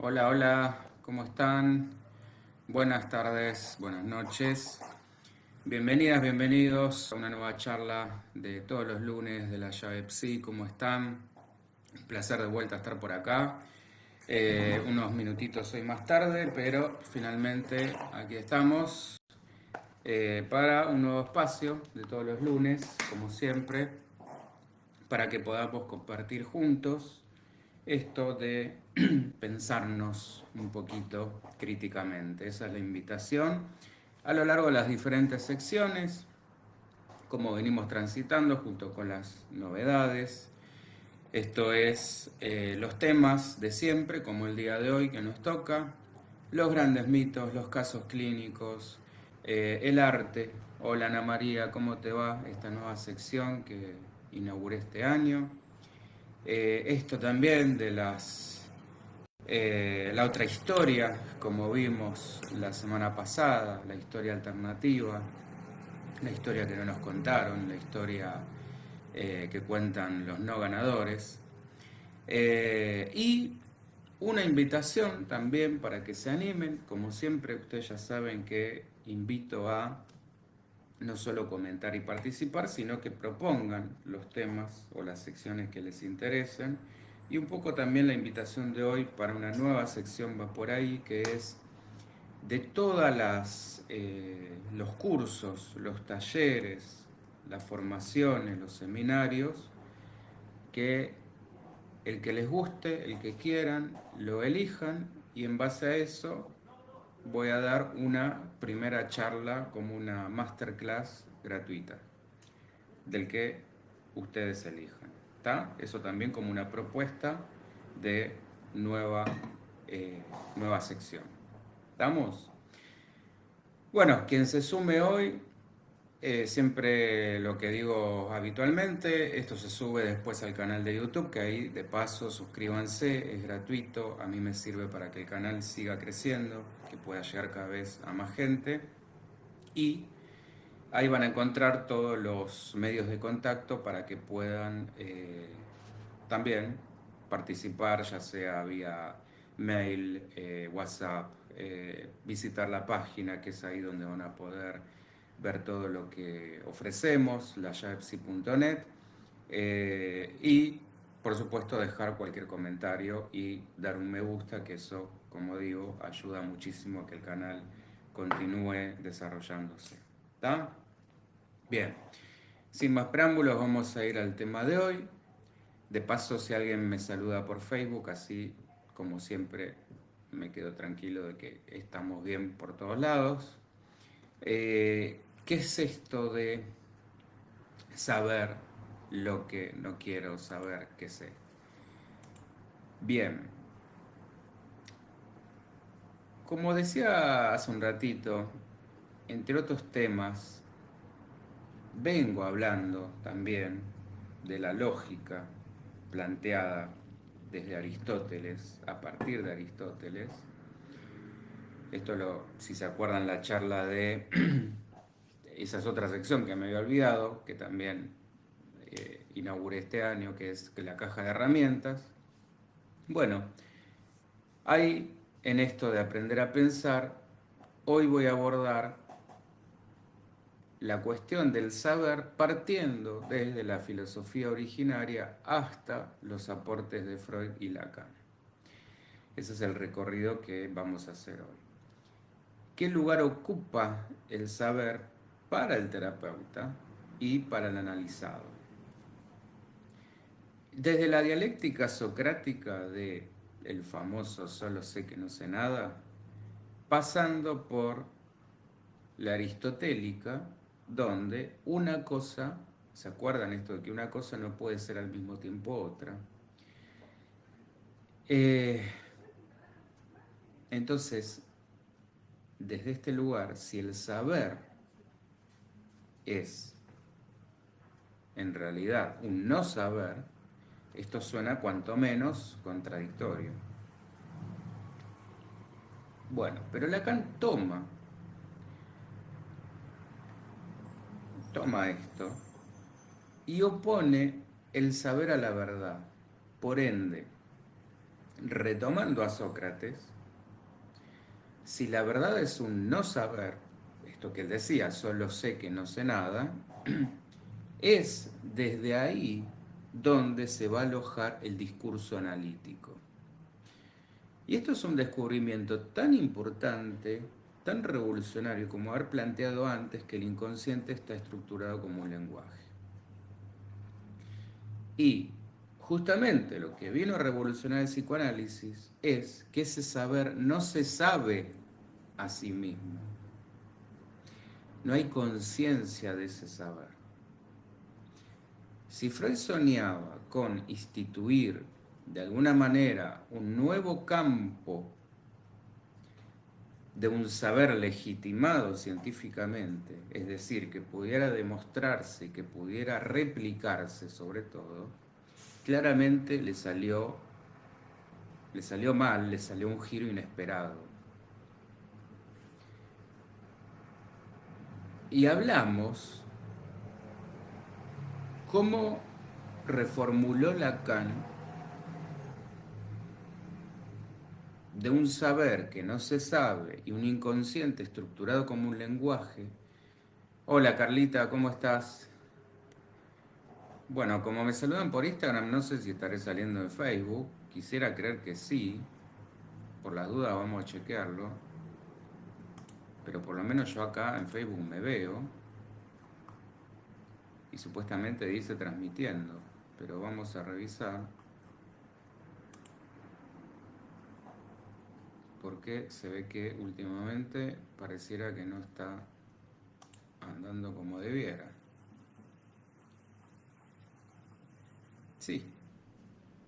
Hola, hola, ¿cómo están? Buenas tardes, buenas noches. Bienvenidas, bienvenidos a una nueva charla de todos los lunes de la llave Psi. ¿Cómo están? Un placer de vuelta estar por acá. Unos minutitos hoy más tarde, pero finalmente aquí estamos para un nuevo espacio de todos los lunes, como siempre, para que podamos compartir juntos esto de pensarnos un poquito críticamente. Esa es la invitación a lo largo de las diferentes secciones, como venimos transitando junto con las novedades. Esto es los temas de siempre, como el día de hoy que nos toca, los grandes mitos, los casos clínicos, el arte. Hola Ana María, ¿cómo te va? Esta nueva sección que inauguré este año. Esto también de la otra historia, como vimos la semana pasada, la historia alternativa, la historia que no nos contaron, la historia que cuentan los no ganadores. Y una invitación también para que se animen, como siempre ustedes ya saben que invito a no solo comentar y participar, sino que propongan los temas o las secciones que les interesen. Y un poco también la invitación de hoy para una nueva sección va por ahí, que es de todas los cursos, los talleres, las formaciones, los seminarios, que el que les guste, el que quieran, lo elijan y en base a eso voy a dar una primera charla como una masterclass gratuita del que ustedes elijan. ¿Está? Eso también como una propuesta de nueva, nueva sección. ¿Estamos? Bueno, quien se sume hoy, siempre lo que digo habitualmente, esto se sube después al canal de YouTube, que ahí de paso suscríbanse, es gratuito, a mí me sirve para que el canal siga creciendo, que pueda llegar cada vez a más gente y ahí van a encontrar todos los medios de contacto para que puedan también participar, ya sea vía mail, WhatsApp, visitar la página, que es ahí donde van a poder ver todo lo que ofrecemos, layavepsi.net, y por supuesto dejar cualquier comentario y dar un me gusta, que eso, como digo, ayuda muchísimo a que el canal continúe desarrollándose. ¿Está? Bien, sin más preámbulos vamos a ir al tema de hoy. De paso, si alguien me saluda por Facebook, así como siempre me quedo tranquilo de que estamos bien por todos lados. ¿Qué es esto de saber lo que no quiero saber que sé? Bien, como decía hace un ratito, entre otros temas, vengo hablando también de la lógica planteada desde Aristóteles, a partir de Aristóteles. Si se acuerdan, la charla de esa es otra sección que me había olvidado, que también inauguré este año, que es la caja de herramientas. Bueno, hay en esto de aprender a pensar, hoy voy a abordar la cuestión del saber partiendo desde la filosofía originaria hasta los aportes de Freud y Lacan. Ese es el recorrido que vamos a hacer hoy. ¿Qué lugar ocupa el saber para el terapeuta y para el analizado? Desde la dialéctica socrática de el famoso solo sé que no sé nada, pasando por la aristotélica, donde una cosa, ¿se acuerdan esto de que una cosa no puede ser al mismo tiempo otra? Eh, entonces, desde este lugar, si el saber es en realidad un no saber, esto suena cuanto menos contradictorio. Bueno, pero Lacan toma esto y opone el saber a la verdad. Por ende, retomando a Sócrates, si la verdad es un no saber, esto que él decía, solo sé que no sé nada, es desde ahí donde se va a alojar el discurso analítico. Y esto es un descubrimiento tan importante, tan revolucionario como haber planteado antes que el inconsciente está estructurado como un lenguaje. Y justamente lo que vino a revolucionar el psicoanálisis es que ese saber no se sabe a sí mismo. No hay conciencia de ese saber. Si Freud soñaba con instituir de alguna manera un nuevo campo de un saber legitimado científicamente, es decir, que pudiera demostrarse, que pudiera replicarse sobre todo, claramente le salió mal, le salió un giro inesperado. Y hablamos cómo reformuló Lacan de un saber que no se sabe y un inconsciente estructurado como un lenguaje. Hola Carlita, ¿cómo estás? Bueno, como me saludan por Instagram, no sé si estaré saliendo en Facebook. Quisiera creer que sí. Por las dudas vamos a chequearlo. Pero por lo menos yo acá en Facebook me veo. Y supuestamente dice transmitiendo. Pero vamos a revisar. Porque se ve que últimamente pareciera que no está andando como debiera. Sí,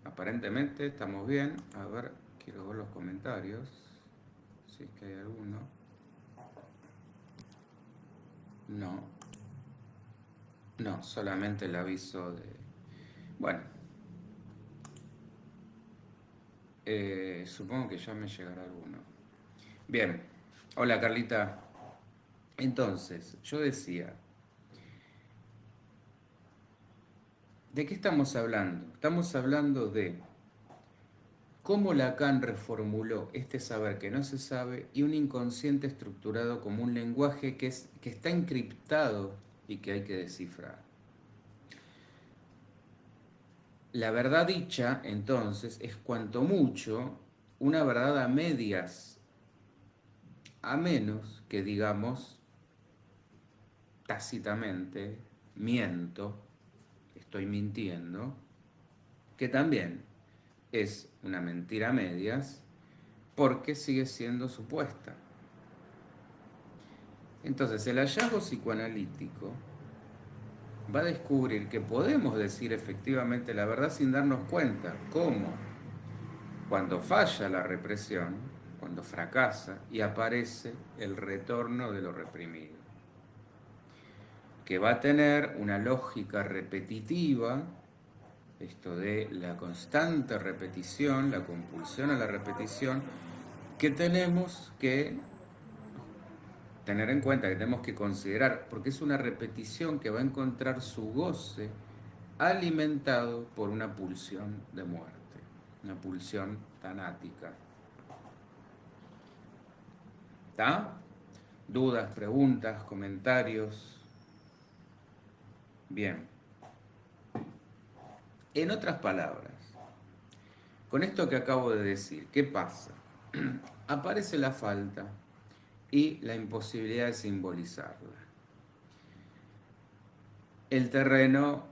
aparentemente estamos bien. A ver, quiero ver los comentarios. Si es que hay alguno. No, no, solamente el aviso de... Bueno, supongo que ya me llegará alguno. Bien, hola Carlita. Entonces, yo decía, ¿de qué estamos hablando? Estamos hablando de cómo Lacan reformuló este saber que no se sabe y un inconsciente estructurado como un lenguaje que está encriptado y que hay que descifrar. La verdad dicha, entonces, es cuanto mucho una verdad a medias, a menos que digamos tácitamente, miento, estoy mintiendo, que también es una mentira a medias, porque sigue siendo supuesta. Entonces, el hallazgo psicoanalítico va a descubrir que podemos decir efectivamente la verdad sin darnos cuenta, cómo cuando falla la represión, cuando fracasa y aparece el retorno de lo reprimido, que va a tener una lógica repetitiva, esto de la constante repetición, la compulsión a la repetición, que tenemos que tener en cuenta, que tenemos que considerar, porque es una repetición que va a encontrar su goce alimentado por una pulsión de muerte, una pulsión tanática. ¿Está? ¿Dudas, preguntas, comentarios? Bien. En otras palabras, con esto que acabo de decir, ¿qué pasa? Aparece la falta y la imposibilidad de simbolizarla. El terreno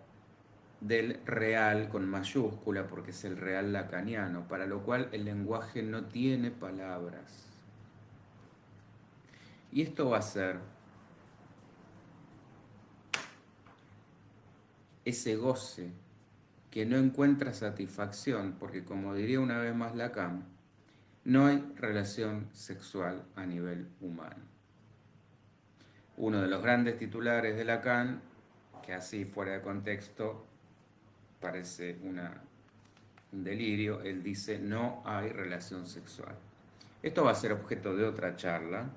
del real con mayúscula, porque es el real lacaniano, para lo cual el lenguaje no tiene palabras. Y esto va a ser ese goce que no encuentra satisfacción, porque como diría una vez más Lacan, no hay relación sexual a nivel humano. Uno de los grandes titulares de Lacan, que así fuera de contexto parece un delirio, él dice no hay relación sexual. Esto va a ser objeto de otra charla,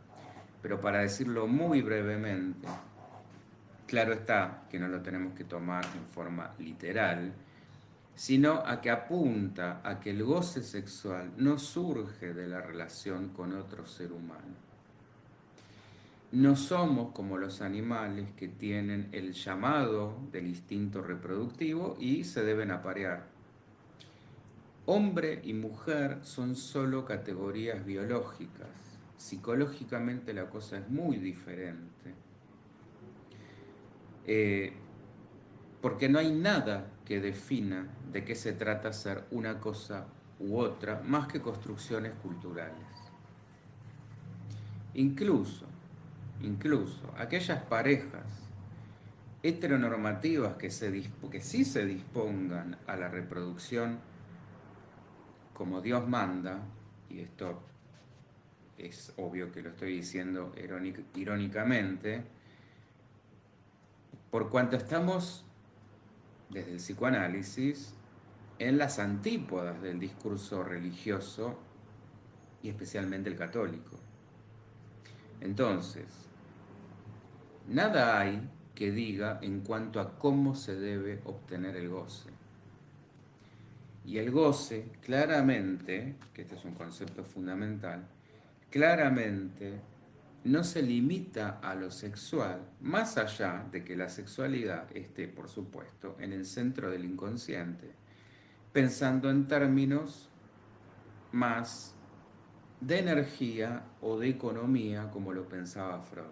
pero para decirlo muy brevemente, claro está que no lo tenemos que tomar en forma literal, sino a que apunta a que el goce sexual no surge de la relación con otro ser humano. No somos como los animales que tienen el llamado del instinto reproductivo y se deben aparear. Hombre y mujer son solo categorías biológicas. Psicológicamente la cosa es muy diferente. Eh, porque no hay nada que defina de qué se trata ser una cosa u otra más que construcciones culturales. Incluso, incluso aquellas parejas heteronormativas que sí se dispongan a la reproducción como Dios manda, y esto es obvio que lo estoy diciendo irónicamente, por cuanto estamos desde el psicoanálisis en las antípodas del discurso religioso y especialmente el católico. Entonces, nada hay que diga en cuanto a cómo se debe obtener el goce. Y el goce, claramente, que este es un concepto fundamental, claramente no se limita a lo sexual, más allá de que la sexualidad esté, por supuesto, en el centro del inconsciente, pensando en términos más de energía o de economía, como lo pensaba Freud.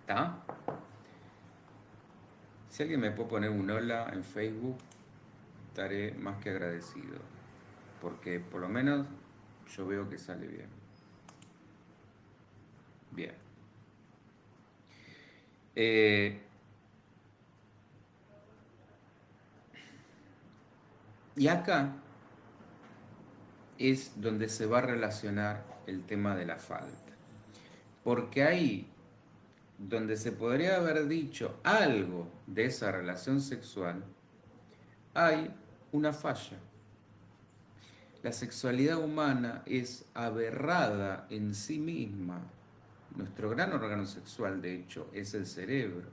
¿Está? Si alguien me puede poner un hola en Facebook, estaré más que agradecido, porque por lo menos yo veo que sale bien. Bien. Eh, y acá es donde se va a relacionar el tema de la falta. Porque ahí, donde se podría haber dicho algo de esa relación sexual, hay una falla. La sexualidad humana es aberrada en sí misma. Nuestro gran órgano sexual, de hecho, es el cerebro.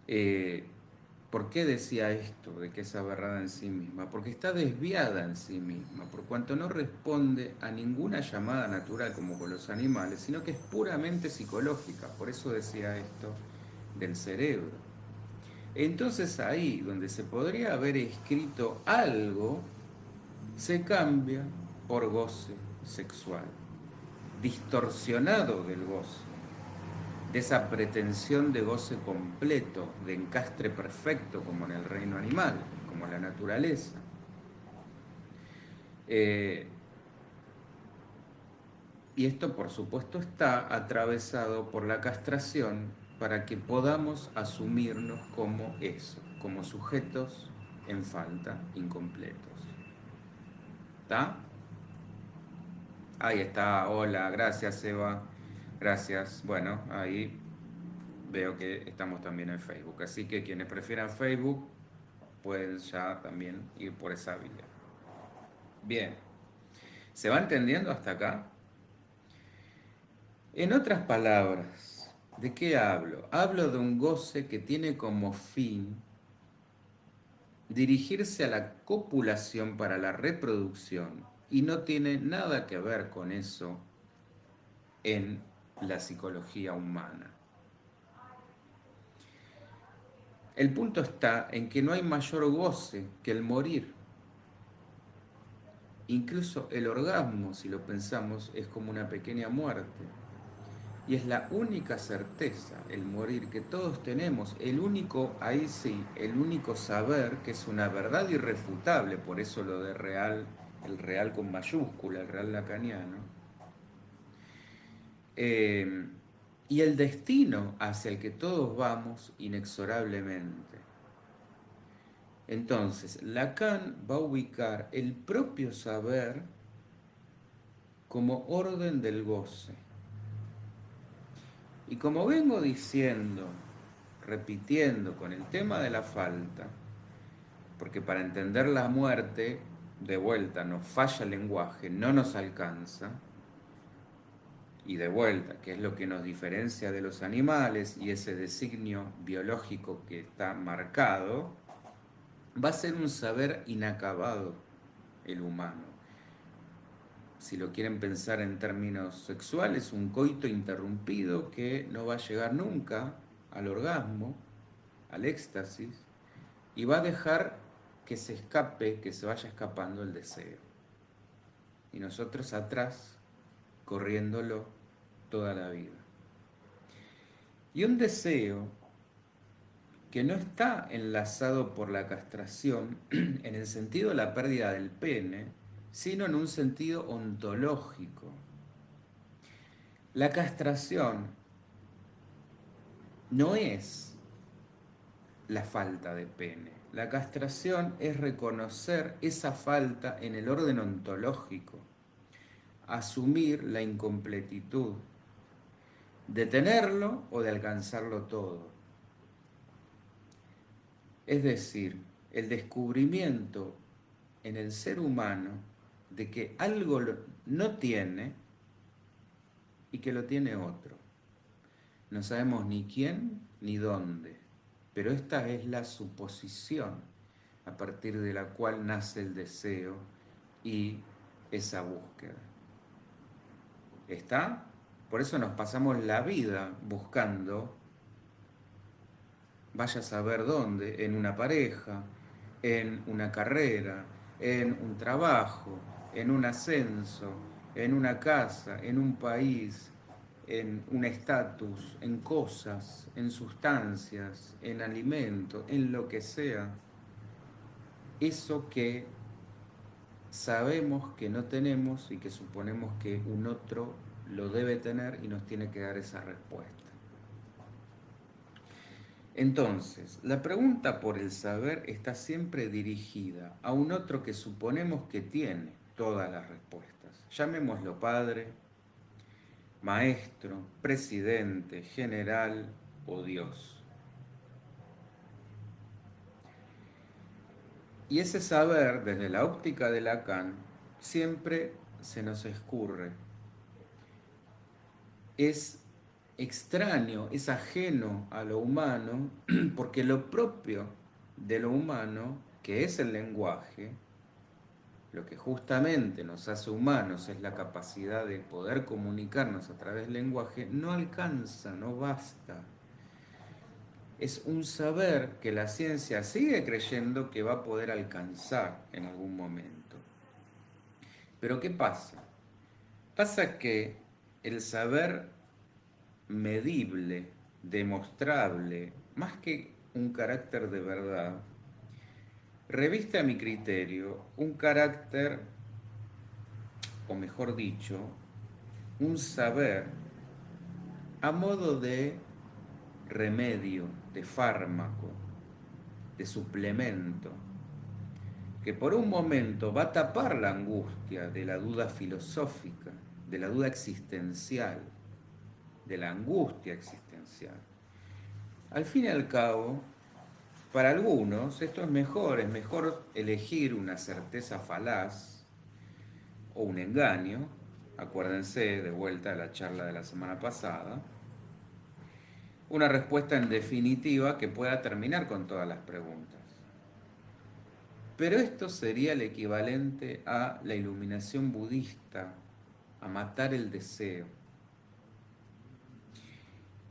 Eh, ¿Por qué decía esto de que es aberrada en sí misma? Porque está desviada en sí misma, por cuanto no responde a ninguna llamada natural como con los animales, sino que es puramente psicológica. Por eso decía esto del cerebro. Entonces ahí donde se podría haber escrito algo, se cambia por goce sexual, distorsionado del goce, de esa pretensión de goce completo, de encastre perfecto como en el reino animal, como en la naturaleza. Y esto por supuesto está atravesado por la castración para que podamos asumirnos como eso, como sujetos en falta, incompletos. ¿Está? Ahí está, hola, gracias Eva, gracias. Bueno, ahí veo que estamos también en Facebook, así que quienes prefieran Facebook pueden ya también ir por esa vía. Bien, ¿se va entendiendo hasta acá? En otras palabras, ¿de qué hablo? Hablo de un goce que tiene como fin dirigirse a la copulación para la reproducción y no tiene nada que ver con eso en la psicología humana. El punto está en que no hay mayor goce que el morir. Incluso el orgasmo, si lo pensamos, es como una pequeña muerte. Y es la única certeza, el morir, que todos tenemos, el único, ahí sí, el único saber que es una verdad irrefutable, por eso lo de real, el real con mayúscula, el real lacaniano. Y el destino hacia el que todos vamos inexorablemente. Entonces, Lacan va a ubicar el propio saber como orden del goce. Y como vengo diciendo, repitiendo con el tema de la falta, porque para entender la muerte, de vuelta, nos falla el lenguaje, no nos alcanza, Y de vuelta, que es lo que nos diferencia de los animales y ese designio biológico que está marcado, va a ser un saber inacabado el humano. Si lo quieren pensar en términos sexuales, un coito interrumpido que no va a llegar nunca al orgasmo, al éxtasis, y va a dejar que se escape, que se vaya escapando el deseo. Y nosotros atrás, corriéndolo toda la vida. Y un deseo que no está enlazado por la castración en el sentido de la pérdida del pene, sino en un sentido ontológico. La castración no es la falta de pene. La castración es reconocer esa falta en el orden ontológico, asumir la incompletud de tenerlo o de alcanzarlo todo. Es decir, el descubrimiento en el ser humano de que algo no tiene y que lo tiene otro. No sabemos ni quién ni dónde, pero esta es la suposición a partir de la cual nace el deseo y esa búsqueda. ¿Está? Por eso nos pasamos la vida buscando, vaya a saber dónde, en una pareja, en una carrera, en un trabajo, en un ascenso, en una casa, en un país, en un estatus, en cosas, en sustancias, en alimentos, en lo que sea. Eso que sabemos que no tenemos y que suponemos que un otro lo debe tener y nos tiene que dar esa respuesta. Entonces, la pregunta por el saber está siempre dirigida a un otro que suponemos que tiene todas las respuestas. Llamémoslo padre, maestro, presidente, general o Dios. Y ese saber, desde la óptica de Lacan, siempre se nos escurre. Es extraño, es ajeno a lo humano, porque lo propio de lo humano, que es el lenguaje, lo que justamente nos hace humanos es la capacidad de poder comunicarnos a través del lenguaje, no alcanza, no basta. Es un saber que la ciencia sigue creyendo que va a poder alcanzar en algún momento. Pero ¿qué pasa? Pasa que el saber medible, demostrable, más que un carácter de verdad, reviste a mi criterio un carácter, o mejor dicho, un saber a modo de remedio, de fármaco, de suplemento, que por un momento va a tapar la angustia de la duda filosófica, de la duda existencial, de la angustia existencial. Al fin y al cabo, para algunos esto es mejor elegir una certeza falaz o un engaño. Acuérdense de vuelta de la charla de la semana pasada. Una respuesta en definitiva que pueda terminar con todas las preguntas. Pero esto sería el equivalente a la iluminación budista, a matar el deseo.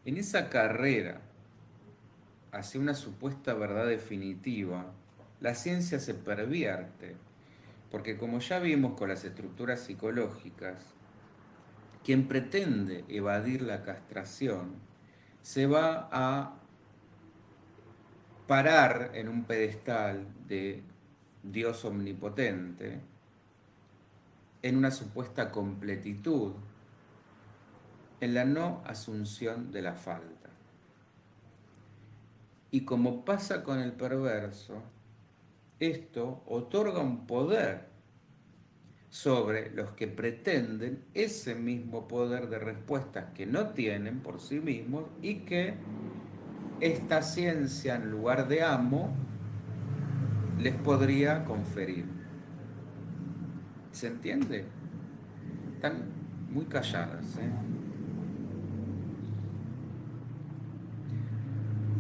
En esa carrera hacia una supuesta verdad definitiva, la ciencia se pervierte, porque como ya vimos con las estructuras psicológicas, quien pretende evadir la castración se va a parar en un pedestal de Dios omnipotente, en una supuesta completitud, en la no asunción de la falta. Y como pasa con el perverso, esto otorga un poder sobre los que pretenden ese mismo poder de respuestas que no tienen por sí mismos y que esta ciencia, en lugar de amo, les podría conferir. ¿Se entiende? Están muy calladas, ¿eh?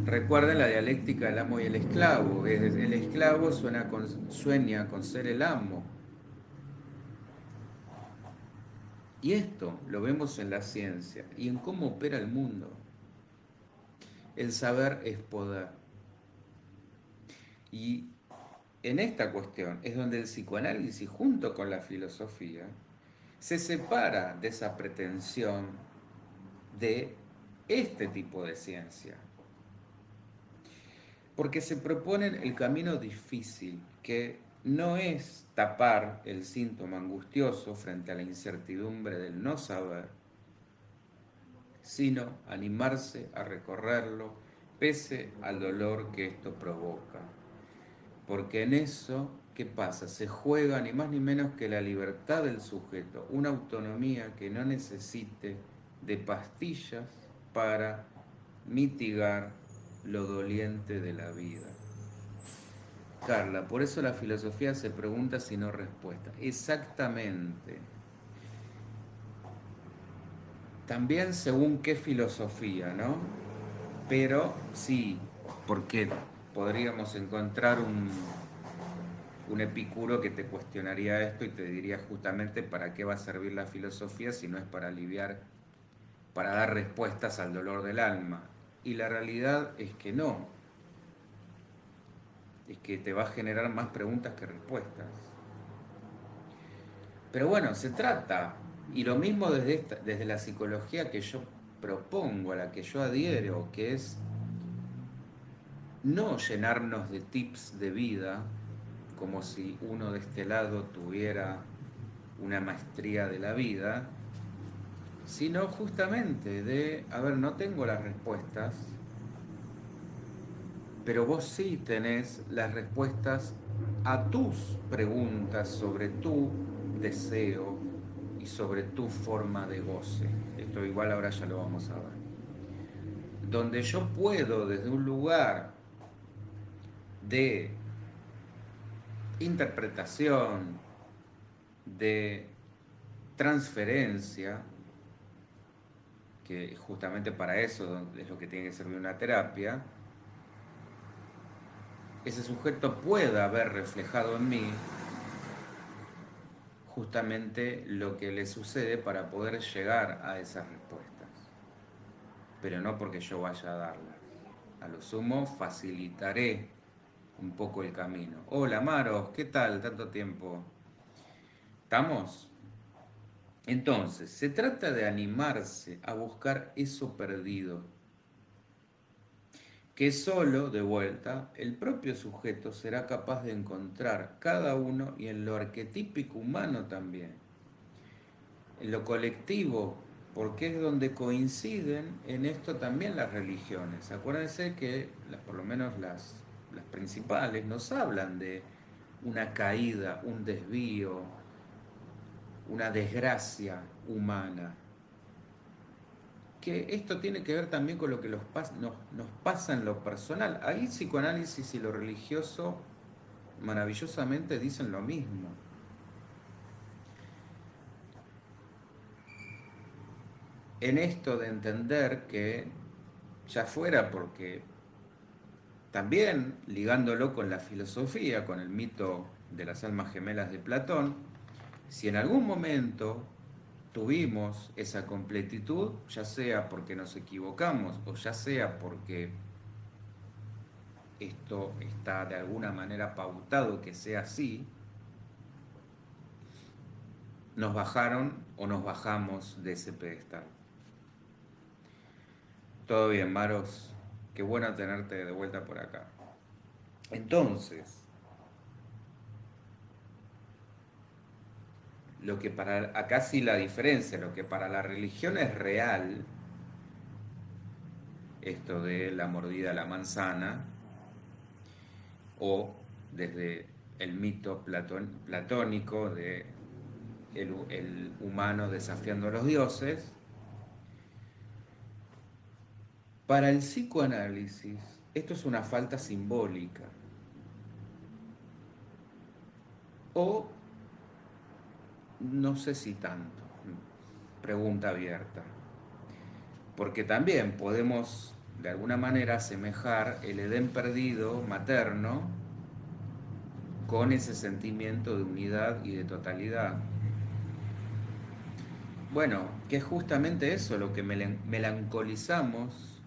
Recuerden la dialéctica del amo y el esclavo. El esclavo sueña con ser el amo. Y esto lo vemos en la ciencia y en cómo opera el mundo. El saber es poder. Y en esta cuestión es donde el psicoanálisis junto con la filosofía se separa de esa pretensión de este tipo de ciencia. Porque se proponen el camino difícil, que no es tapar el síntoma angustioso frente a la incertidumbre del no saber, sino animarse a recorrerlo pese al dolor que esto provoca. Porque en eso, ¿qué pasa? Se juega ni más ni menos que la libertad del sujeto, una autonomía que no necesite de pastillas para mitigar lo doliente de la vida. Carla, por eso la filosofía se pregunta si no respuesta. Exactamente. También según qué filosofía, ¿no? Pero sí, porque podríamos encontrar un epicuro que te cuestionaría esto y te diría justamente para qué va a servir la filosofía si no es para aliviar, para dar respuestas al dolor del alma. Y la realidad es que no, es que te va a generar más preguntas que respuestas. Pero bueno, se trata, y lo mismo desde la psicología que yo propongo, a la que yo adhiero, que es no llenarnos de tips de vida, como si uno de este lado tuviera una maestría de la vida, sino justamente de, a ver, no tengo las respuestas, pero vos sí tenés las respuestas a tus preguntas sobre tu deseo y sobre tu forma de goce. Esto igual ahora ya lo vamos a ver. Donde yo puedo desde un lugar de interpretación, de transferencia, que justamente para eso es lo que tiene que servir una terapia, ese sujeto pueda ver reflejado en mí justamente lo que le sucede para poder llegar a esas respuestas, pero no porque yo vaya a darlas. A lo sumo facilitaré un poco el camino. Hola Maros, ¿qué tal? Tanto tiempo. ¿Estamos? Entonces, se trata de animarse a buscar eso perdido, que solo, de vuelta, el propio sujeto será capaz de encontrar cada uno y en lo arquetípico humano también, en lo colectivo, porque es donde coinciden en esto también las religiones. Acuérdense que por lo menos las principales nos hablan de una caída, un desvío, una desgracia humana. Que esto tiene que ver también con lo que nos pasa en lo personal. Ahí psicoanálisis y lo religioso maravillosamente dicen lo mismo. En esto de entender que, ya fuera porque también ligándolo con la filosofía, con el mito de las almas gemelas de Platón, si en algún momento tuvimos esa completitud, ya sea porque nos equivocamos o ya sea porque esto está de alguna manera pautado que sea así, nos bajaron o nos bajamos de ese pedestal. Todo bien, Maros. Qué bueno tenerte de vuelta por acá. Entonces, lo que para acá sí la diferencia, lo que para la religión es real, esto de la mordida a la manzana, o desde el mito platónico de el humano desafiando a los dioses, para el psicoanálisis esto es una falta simbólica o no sé si tanto, pregunta abierta, porque también podemos de alguna manera asemejar el Edén perdido materno con ese sentimiento de unidad y de totalidad. Bueno, que es justamente eso lo que melancolizamos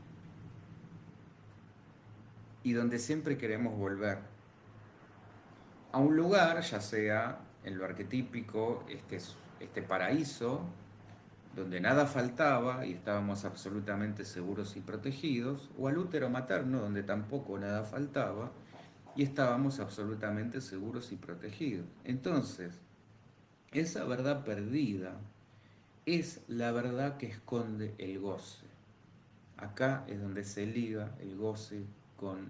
y donde siempre queremos volver. A un lugar, ya sea en lo arquetípico, este paraíso, donde nada faltaba y estábamos absolutamente seguros y protegidos, o al útero materno, donde tampoco nada faltaba y estábamos absolutamente seguros y protegidos. Entonces, esa verdad perdida es la verdad que esconde el goce. Acá es donde se liga el goce con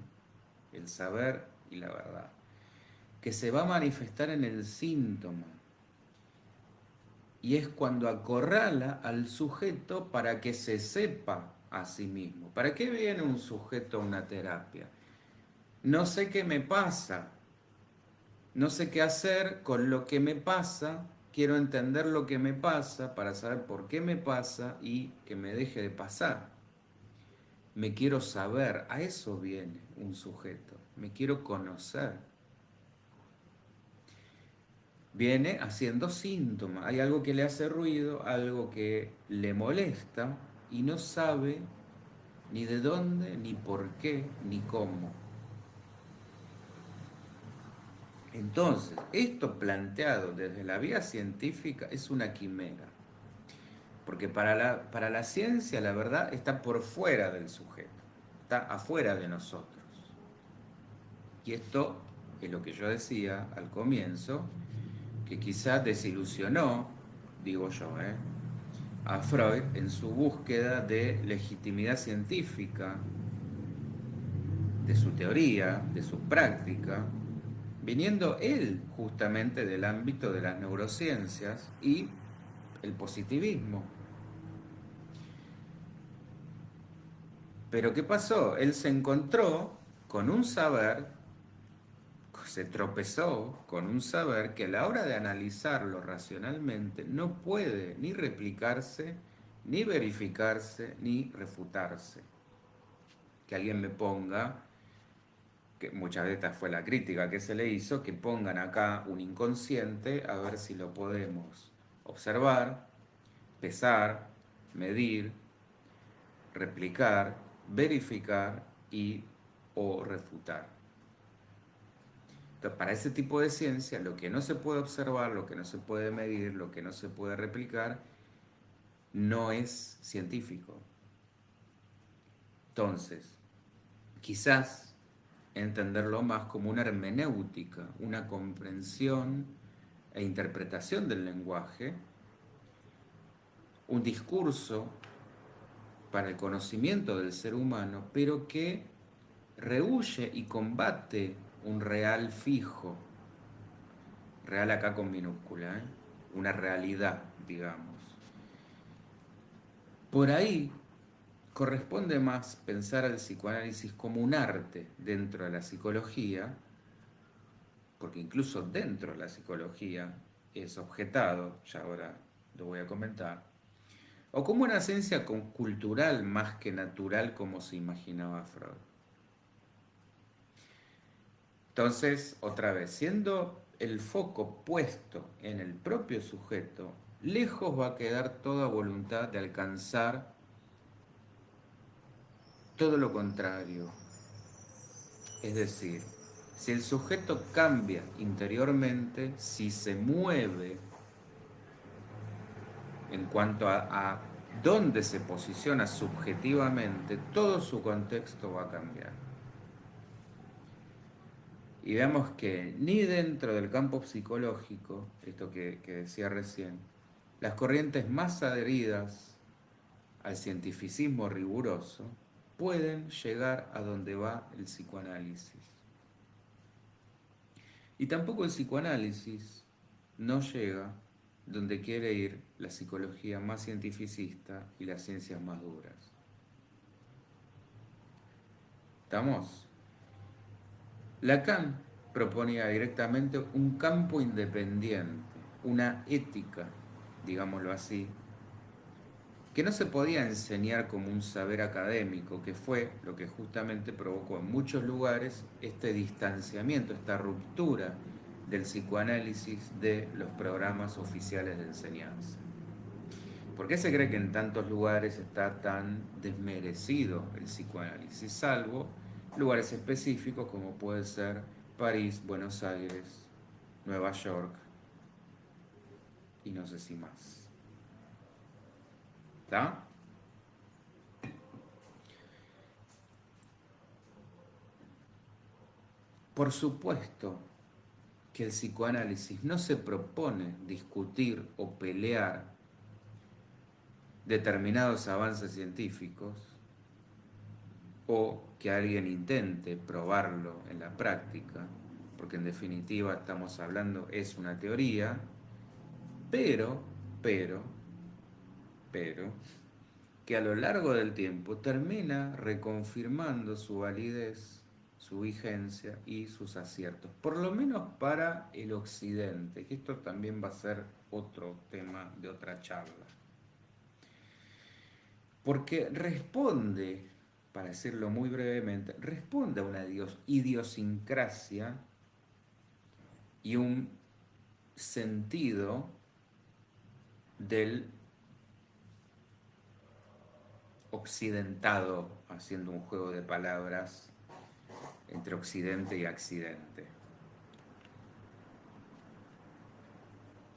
el saber y la verdad, que se va a manifestar en el síntoma. Y es cuando acorrala al sujeto para que se sepa a sí mismo. ¿Para qué viene un sujeto a una terapia? No sé qué me pasa, no sé qué hacer con lo que me pasa, quiero entender lo que me pasa para saber por qué me pasa y que me deje de pasar. Me quiero saber, a eso viene un sujeto, me quiero conocer. Viene haciendo síntomas, hay algo que le hace ruido, algo que le molesta y no sabe ni de dónde, ni por qué, ni cómo. Entonces, esto planteado desde la vía científica es una quimera, porque para la ciencia la verdad está por fuera del sujeto, está afuera de nosotros. Y esto es lo que yo decía al comienzo, que quizás desilusionó, digo yo, a Freud en su búsqueda de legitimidad científica, de su teoría, de su práctica, viniendo él justamente del ámbito de las neurociencias y el positivismo. Pero ¿qué pasó? Él se encontró con un saber, se tropezó con un saber que a la hora de analizarlo racionalmente no puede ni replicarse, ni verificarse, ni refutarse. Que alguien me ponga, que muchas veces esta fue la crítica que se le hizo, que pongan acá un inconsciente a ver si lo podemos observar, pesar, medir, replicar, verificar y o refutar. Entonces, para ese tipo de ciencia, lo que no se puede observar, lo que no se puede medir, lo que no se puede replicar, no es científico. Entonces, quizás entenderlo más como una hermenéutica, una comprensión e interpretación del lenguaje, un discurso para el conocimiento del ser humano, pero que rehúye y combate un real fijo, real acá con minúscula, una realidad, digamos. Por ahí corresponde más pensar al psicoanálisis como un arte dentro de la psicología, porque incluso dentro de la psicología es objetado, ya ahora lo voy a comentar, o como una ciencia cultural más que natural como se imaginaba Freud. Entonces, otra vez, siendo el foco puesto en el propio sujeto, lejos va a quedar toda voluntad de alcanzar todo lo contrario. Es decir, si el sujeto cambia interiormente, si se mueve en cuanto a dónde se posiciona subjetivamente, todo su contexto va a cambiar. Y veamos que ni dentro del campo psicológico, esto que decía recién, las corrientes más adheridas al cientificismo riguroso pueden llegar a donde va el psicoanálisis. Y tampoco el psicoanálisis no llega donde quiere ir la psicología más cientificista y las ciencias más duras. ¿Estamos? Lacan proponía directamente un campo independiente, una ética, digámoslo así, que no se podía enseñar como un saber académico, que fue lo que justamente provocó en muchos lugares este distanciamiento, esta ruptura del psicoanálisis de los programas oficiales de enseñanza. ¿Por qué se cree que en tantos lugares está tan desmerecido el psicoanálisis? Salvo lugares específicos como puede ser París, Buenos Aires, Nueva York y no sé si más. ¿Está? Por supuesto que el psicoanálisis no se propone discutir o pelear determinados avances científicos o que alguien intente probarlo en la práctica, porque en definitiva estamos hablando, es una teoría, pero, pero, que a lo largo del tiempo termina reconfirmando su validez, su vigencia y sus aciertos, por lo menos para el occidente, que esto también va a ser otro tema de otra charla. Porque responde, para decirlo muy brevemente, responde a una idiosincrasia y un sentido del occidentado, haciendo un juego de palabras entre occidente y accidente.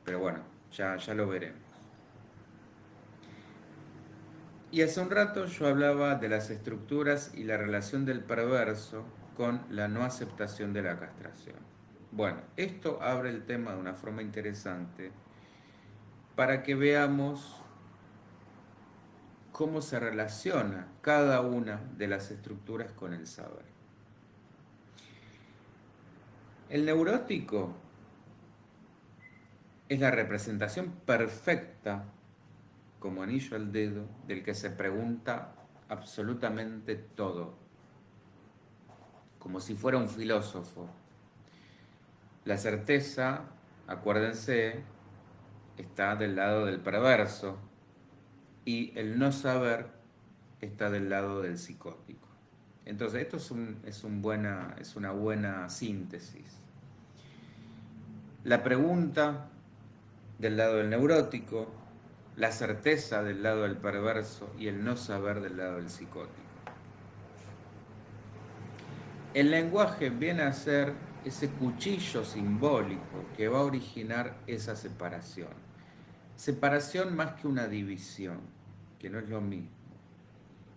Pero bueno, ya lo veremos. Y hace un rato yo hablaba de las estructuras y la relación del perverso con la no aceptación de la castración. Bueno, esto abre el tema de una forma interesante para que veamos cómo se relaciona cada una de las estructuras con el saber. El neurótico es la representación perfecta, como anillo al dedo, del que se pregunta absolutamente todo, como si fuera un filósofo. La certeza, acuérdense, está del lado del perverso y el no saber está del lado del psicótico. Entonces, esto es una buena síntesis. La pregunta del lado del neurótico, la certeza del lado del perverso y el no saber del lado del psicótico. El lenguaje viene a ser ese cuchillo simbólico que va a originar esa separación. Separación más que una división, que no es lo mismo.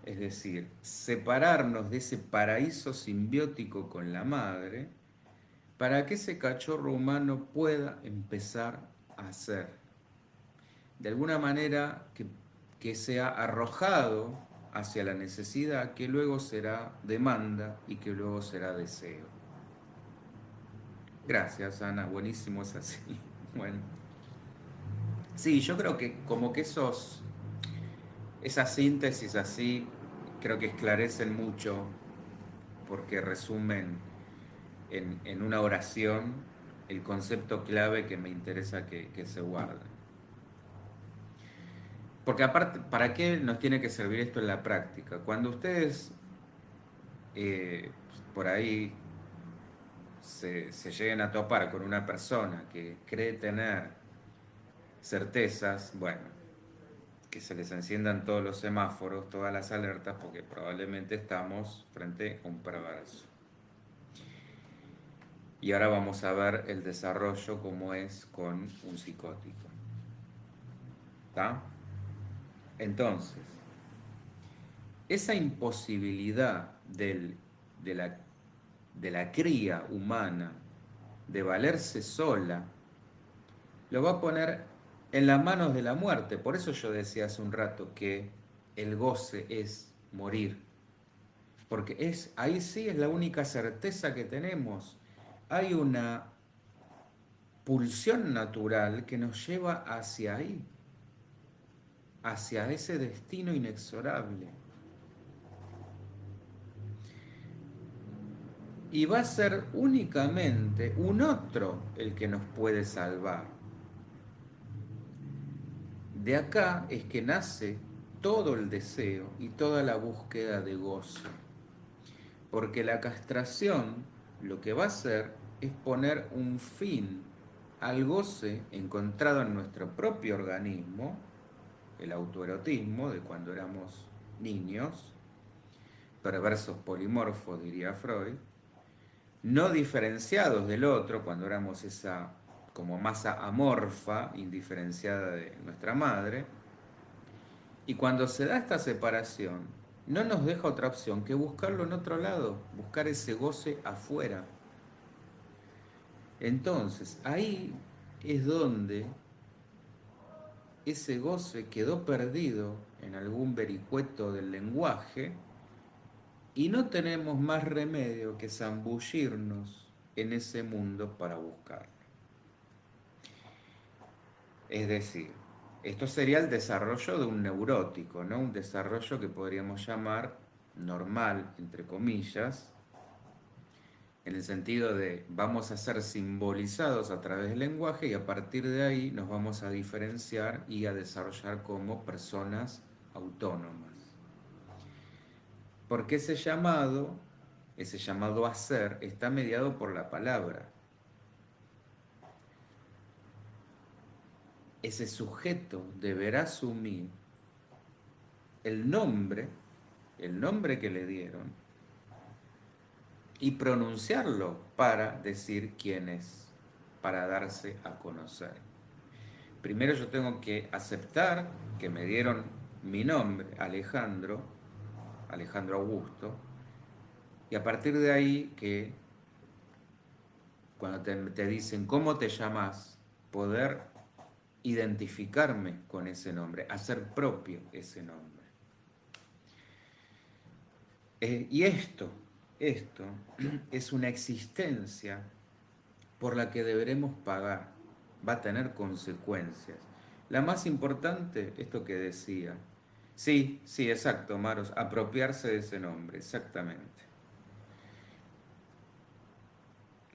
Es decir, separarnos de ese paraíso simbiótico con la madre para que ese cachorro humano pueda empezar a ser. De alguna manera que sea arrojado hacia la necesidad, que luego será demanda y que luego será deseo. Gracias, Ana, buenísimo, es así. Bueno, sí, yo creo que como que esas síntesis así, creo que esclarecen mucho porque resumen en una oración el concepto clave que me interesa que se guarde. Porque aparte, ¿para qué nos tiene que servir esto en la práctica? Cuando ustedes por ahí se lleguen a topar con una persona que cree tener certezas, bueno, que se les enciendan todos los semáforos, todas las alertas, porque probablemente estamos frente a un perverso. Y ahora vamos a ver el desarrollo como es con un psicótico. ¿Está? Entonces, esa imposibilidad de la cría humana de valerse sola, lo va a poner en las manos de la muerte. Por eso yo decía hace un rato que el goce es morir. Porque ahí sí es la única certeza que tenemos. Hay una pulsión natural que nos lleva hacia ahí, hacia ese destino inexorable. Y va a ser únicamente un otro el que nos puede salvar. De acá es que nace todo el deseo y toda la búsqueda de gozo. Porque la castración lo que va a hacer es poner un fin al goce encontrado en nuestro propio organismo, el autoerotismo de cuando éramos niños, perversos polimorfos, diría Freud, no diferenciados del otro cuando éramos esa como masa amorfa, indiferenciada de nuestra madre, y cuando se da esta separación, no nos deja otra opción que buscarlo en otro lado, buscar ese goce afuera. Entonces, ahí es donde ese goce quedó perdido en algún vericueto del lenguaje y no tenemos más remedio que zambullirnos en ese mundo para buscarlo. Es decir, esto sería el desarrollo de un neurótico, ¿no? Un desarrollo que podríamos llamar normal, entre comillas, en el sentido de vamos a ser simbolizados a través del lenguaje y a partir de ahí nos vamos a diferenciar y a desarrollar como personas autónomas. Porque ese llamado a ser, está mediado por la palabra. Ese sujeto deberá asumir el nombre que le dieron, y pronunciarlo para decir quién es, para darse a conocer. Primero yo tengo que aceptar que me dieron mi nombre, Alejandro Augusto, y a partir de ahí que cuando te dicen cómo te llamas, poder identificarme con ese nombre, hacer propio ese nombre. Y esto es una existencia por la que deberemos pagar, va a tener consecuencias. La más importante, esto que decía, sí, exacto, Maros, apropiarse de ese nombre, exactamente.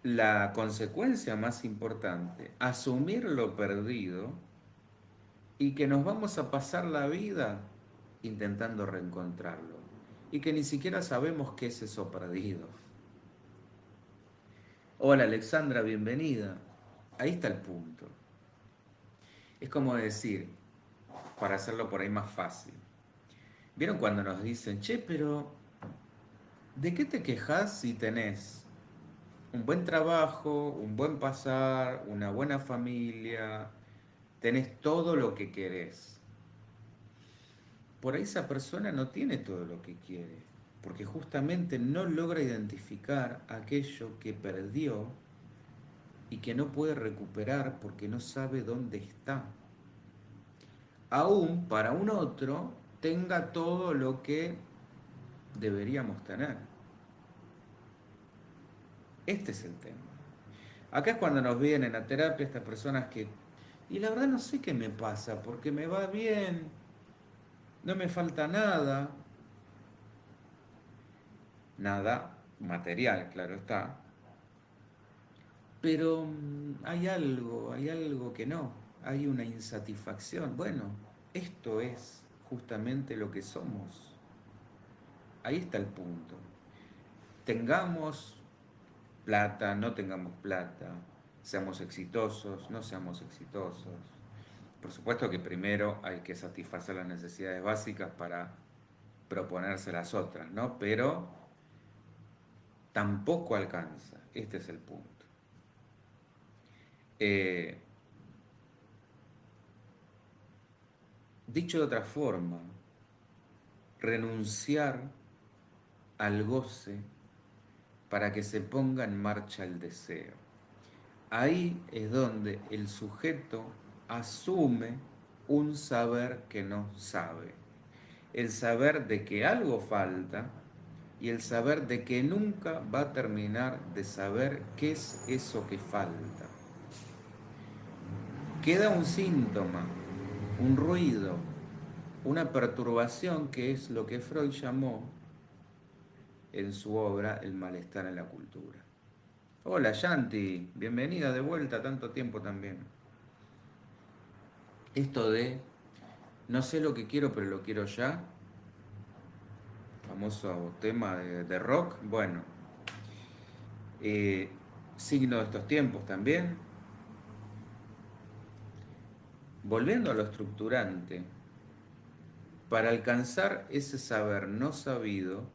La consecuencia más importante, asumir lo perdido y que nos vamos a pasar la vida intentando reencontrarlo y que ni siquiera sabemos qué es eso perdido. Hola Alexandra, bienvenida. Ahí está el punto. Es como decir, para hacerlo por ahí más fácil. ¿Vieron cuando nos dicen, che, pero ¿de qué te quejas si tenés un buen trabajo, un buen pasar, una buena familia, tenés todo lo que querés? Por ahí esa persona no tiene todo lo que quiere, porque justamente no logra identificar aquello que perdió y que no puede recuperar porque no sabe dónde está. Aún para un otro tenga todo lo que deberíamos tener. Este es el tema. Acá es cuando nos vienen a terapia estas personas que, y la verdad no sé qué me pasa, porque me va bien, no me falta nada, nada material, claro está, pero hay algo que no, hay una insatisfacción. Bueno, esto es justamente lo que somos. Ahí está el punto. Tengamos plata, no tengamos plata, seamos exitosos, no seamos exitosos. Por supuesto que primero hay que satisfacer las necesidades básicas para proponerse las otras, ¿no? Pero tampoco alcanza, este es el punto. Eh, Dicho de otra forma, renunciar al goce para que se ponga en marcha el deseo. Ahí es donde el sujeto asume un saber que no sabe. El saber de que algo falta y el saber de que nunca va a terminar de saber qué es eso que falta. Queda un síntoma, un ruido, una perturbación que es lo que Freud llamó en su obra El malestar en la cultura. Hola Yanti, bienvenida de vuelta, tanto tiempo también. Esto de No sé lo que quiero, pero lo quiero ya. Famoso tema de rock. Bueno, eh, signo de estos tiempos también. Volviendo a lo estructurante, para alcanzar ese saber no sabido,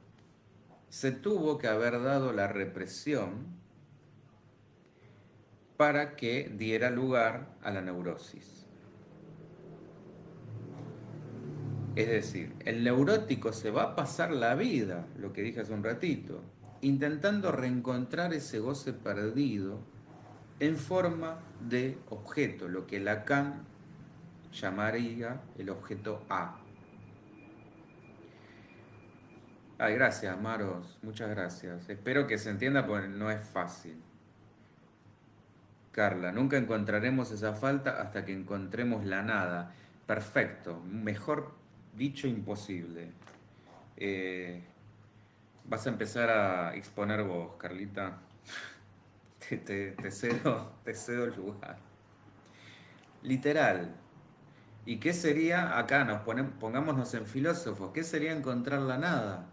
se tuvo que haber dado la represión para que diera lugar a la neurosis. Es decir, el neurótico se va a pasar la vida, lo que dije hace un ratito, intentando reencontrar ese goce perdido en forma de objeto, lo que Lacan llamaría el objeto A. Ay, gracias, Maros, muchas gracias. Espero que se entienda porque no es fácil. Carla, nunca encontraremos esa falta hasta que encontremos la nada. Perfecto, mejor dicho imposible. Eh, Vas a empezar a exponer vos, Carlita. Te cedo el lugar. Literal. ¿Y qué sería, acá pongámonos en filósofos, qué sería encontrar la nada?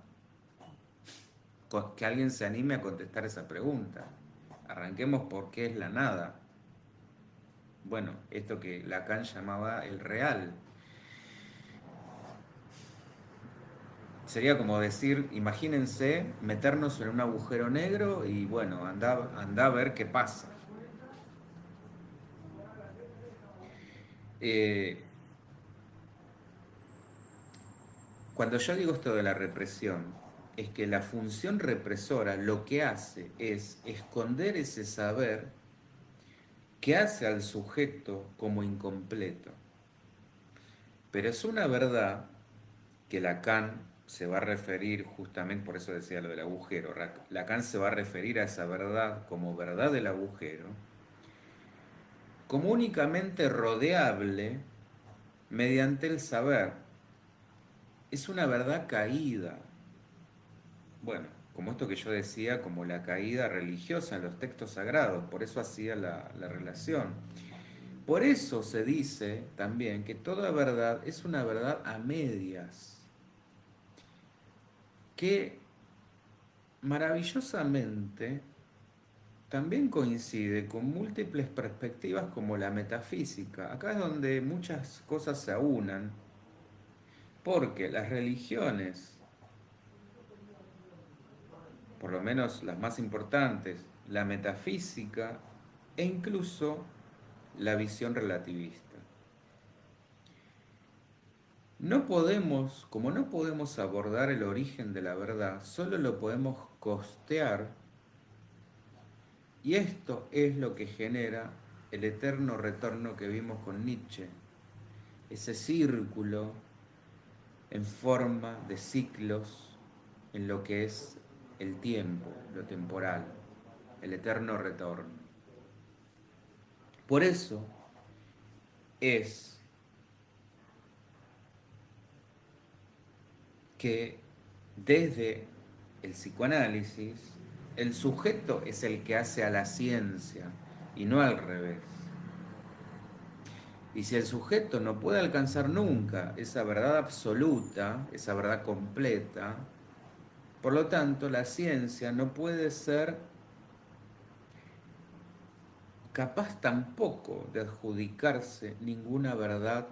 Que alguien se anime a contestar esa pregunta. Arranquemos por qué es la nada. Bueno, esto que Lacan llamaba el real. Sería como decir, imagínense meternos en un agujero negro y bueno, anda a ver qué pasa. Eh, Cuando yo digo esto de la represión, es que la función represora lo que hace es esconder ese saber que hace al sujeto como incompleto. Pero es una verdad que Lacan se va a referir, justamente por eso decía lo del agujero, Lacan se va a referir a esa verdad como verdad del agujero, como únicamente rodeable mediante el saber. Es una verdad caída. Bueno, como esto que yo decía, como la caída religiosa en los textos sagrados, por eso hacía la relación. Por eso se dice también que toda verdad es una verdad a medias, que maravillosamente también coincide con múltiples perspectivas como la metafísica. Acá es donde muchas cosas se aunan, porque las religiones, por lo menos las más importantes, la metafísica e incluso la visión relativista. No podemos, como no podemos abordar el origen de la verdad, solo lo podemos costear y esto es lo que genera el eterno retorno que vimos con Nietzsche, ese círculo en forma de ciclos en lo que es el tiempo, lo temporal, el eterno retorno. Por eso es que desde el psicoanálisis el sujeto es el que hace a la ciencia y no al revés. Y si el sujeto no puede alcanzar nunca esa verdad absoluta, esa verdad completa, por lo tanto la ciencia no puede ser capaz tampoco de adjudicarse ninguna verdad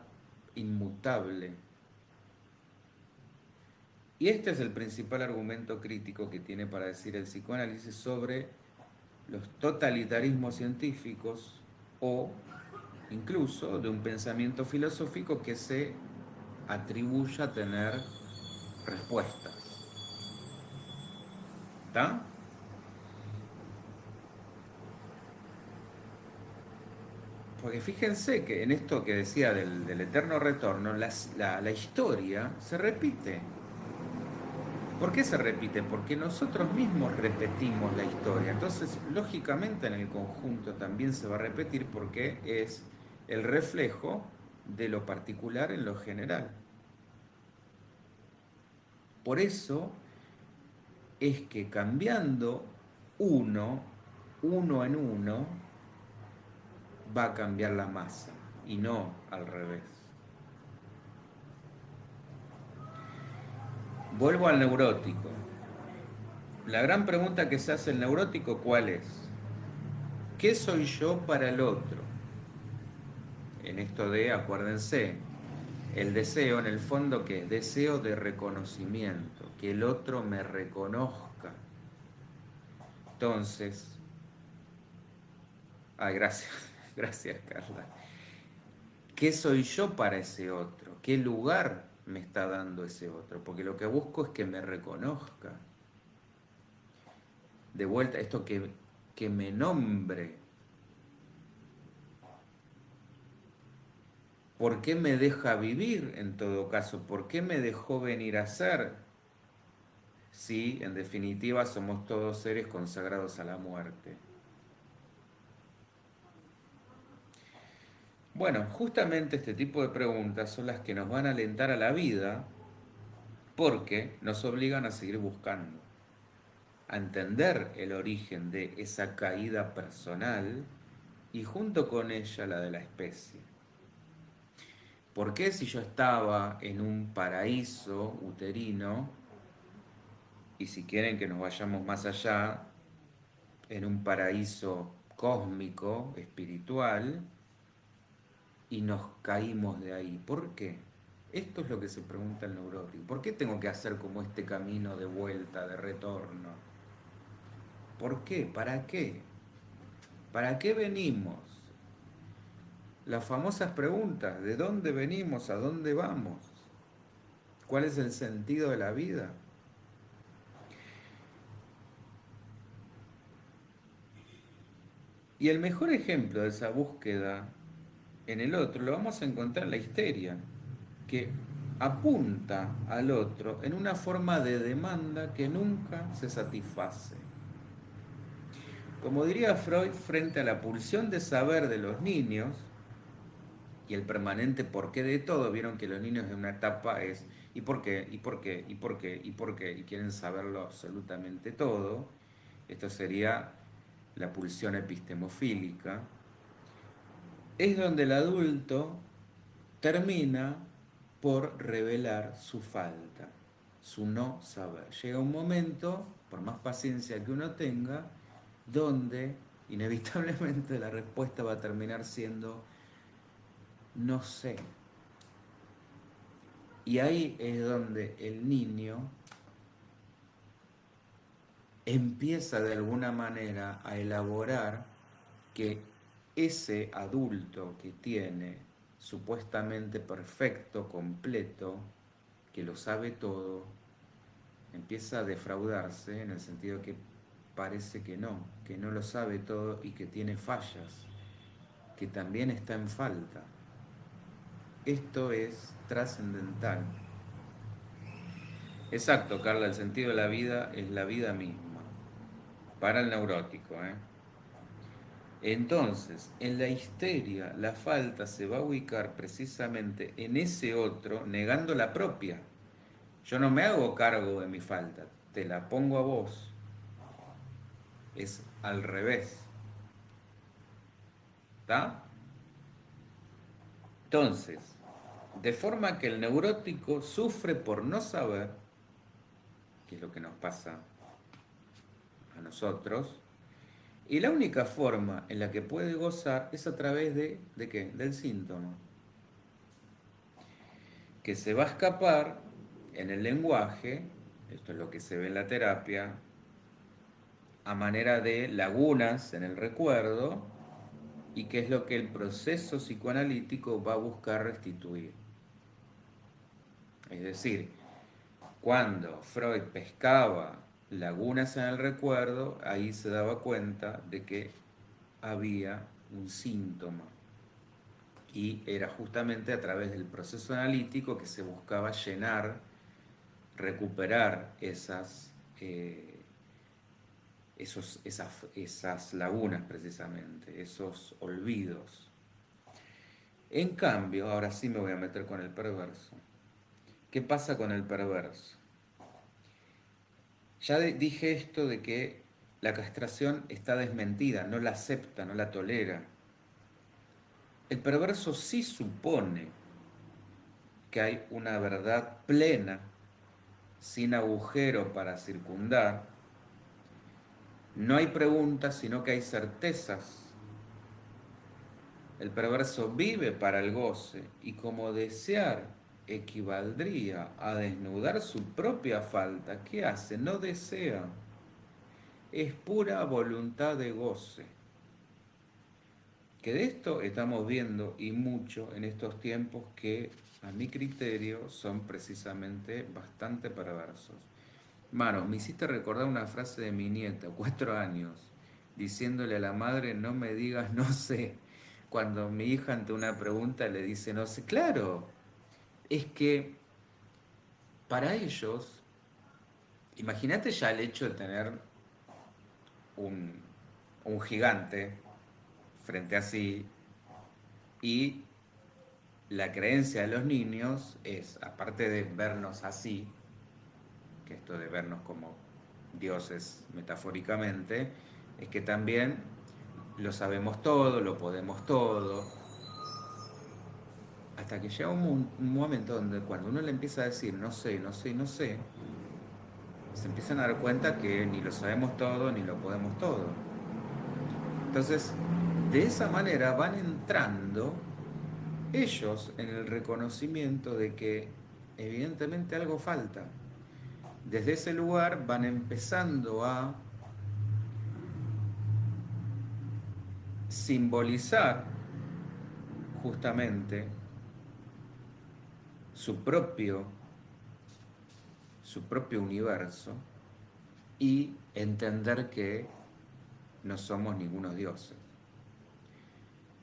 inmutable. Y este es el principal argumento crítico que tiene para decir el psicoanálisis sobre los totalitarismos científicos o incluso de un pensamiento filosófico que se atribuye a tener respuestas. ¿Está? Porque fíjense que en esto que decía del eterno retorno, la historia se repite. ¿Por qué se repite? Porque nosotros mismos repetimos la historia. Entonces, lógicamente en el conjunto también se va a repetir porque es el reflejo de lo particular en lo general. Por eso es que cambiando uno en uno, va a cambiar la masa y no al revés. Vuelvo al neurótico. La gran pregunta que se hace el neurótico, ¿cuál es? ¿Qué soy yo para el otro? En esto de, acuérdense, el deseo en el fondo que es deseo de reconocimiento, que el otro me reconozca. Entonces, ay, gracias, gracias Carla. ¿Qué soy yo para ese otro? ¿Qué lugar me está dando ese otro? Porque lo que busco es que me reconozca. De vuelta, esto que me nombre. ¿Por qué me deja vivir en todo caso? ¿Por qué me dejó venir a ser? Si en definitiva somos todos seres consagrados a la muerte. Bueno, justamente este tipo de preguntas son las que nos van a alentar a la vida porque nos obligan a seguir buscando, a entender el origen de esa caída personal y junto con ella la de la especie. ¿Por qué si yo estaba en un paraíso uterino, y si quieren que nos vayamos más allá, en un paraíso cósmico, espiritual, y nos caímos de ahí? ¿Por qué? Esto es lo que se pregunta el neurótico. ¿Por qué tengo que hacer como este camino de vuelta, de retorno? ¿Por qué? ¿Para qué? ¿Para qué venimos? Las famosas preguntas, ¿de dónde venimos? ¿A dónde vamos? ¿Cuál es el sentido de la vida? Y el mejor ejemplo de esa búsqueda en el otro lo vamos a encontrar en la histeria, que apunta al otro en una forma de demanda que nunca se satisface. Como diría Freud, frente a la pulsión de saber de los niños y el permanente porqué de todo, vieron que los niños en una etapa es ¿y por qué? ¿Y por qué? ¿Y por qué? ¿Y por qué? Y quieren saberlo absolutamente todo. Esto sería la pulsión epistemofílica. Es donde el adulto termina por revelar su falta, su no saber. Llega un momento, por más paciencia que uno tenga, donde inevitablemente la respuesta va a terminar siendo no sé. Y ahí es donde el niño empieza de alguna manera a elaborar que ese adulto que tiene supuestamente perfecto, completo, que lo sabe todo, empieza a defraudarse en el sentido que parece que no lo sabe todo y que tiene fallas, que también está en falta. Esto es trascendental. Exacto, Carla, el sentido de la vida es la vida misma, para el neurótico, ¿eh? Entonces, en la histeria, la falta se va a ubicar precisamente en ese otro, negando la propia. Yo no me hago cargo de mi falta, te la pongo a vos. Es al revés. ¿Está? Entonces, de forma que el neurótico sufre por no saber, que es lo que nos pasa a nosotros, y la única forma en la que puede gozar es a través ¿de qué? Del síntoma, que se va a escapar en el lenguaje, esto es lo que se ve en la terapia, a manera de lagunas en el recuerdo, y que es lo que el proceso psicoanalítico va a buscar restituir. Es decir, cuando Freud pescaba lagunas en el recuerdo, ahí se daba cuenta de que había un síntoma. Y era justamente a través del proceso analítico que se buscaba llenar, recuperar esas lagunas precisamente, esos olvidos. En cambio, ahora sí me voy a meter con el perverso. ¿Qué pasa con el perverso? Ya dije esto de que la castración está desmentida, no la acepta, no la tolera. El perverso sí supone que hay una verdad plena sin agujero para circundar. No hay preguntas, sino que hay certezas. El perverso vive para el goce y como desear equivaldría a desnudar su propia falta, ¿qué hace? No desea. Es pura voluntad de goce. Que de esto estamos viendo y mucho en estos tiempos que a mi criterio son precisamente bastante perversos. Mano, me hiciste recordar una frase de mi nieta, 4 años, diciéndole a la madre, no me digas no sé. Cuando mi hija ante una pregunta le dice no sé, claro, es que para ellos, imagínate ya el hecho de tener un, un gigante frente a sí y la creencia de los niños es, aparte de vernos así, que esto de vernos como dioses metafóricamente, es que también lo sabemos todo, lo podemos todo, hasta que llega un momento donde cuando uno le empieza a decir no sé, no sé, no sé, se empiezan a dar cuenta que ni lo sabemos todo, ni lo podemos todo. Entonces, de esa manera van entrando ellos en el reconocimiento de que evidentemente algo falta. Desde ese lugar van empezando a simbolizar justamente su propio, su propio universo y entender que no somos ningunos dioses.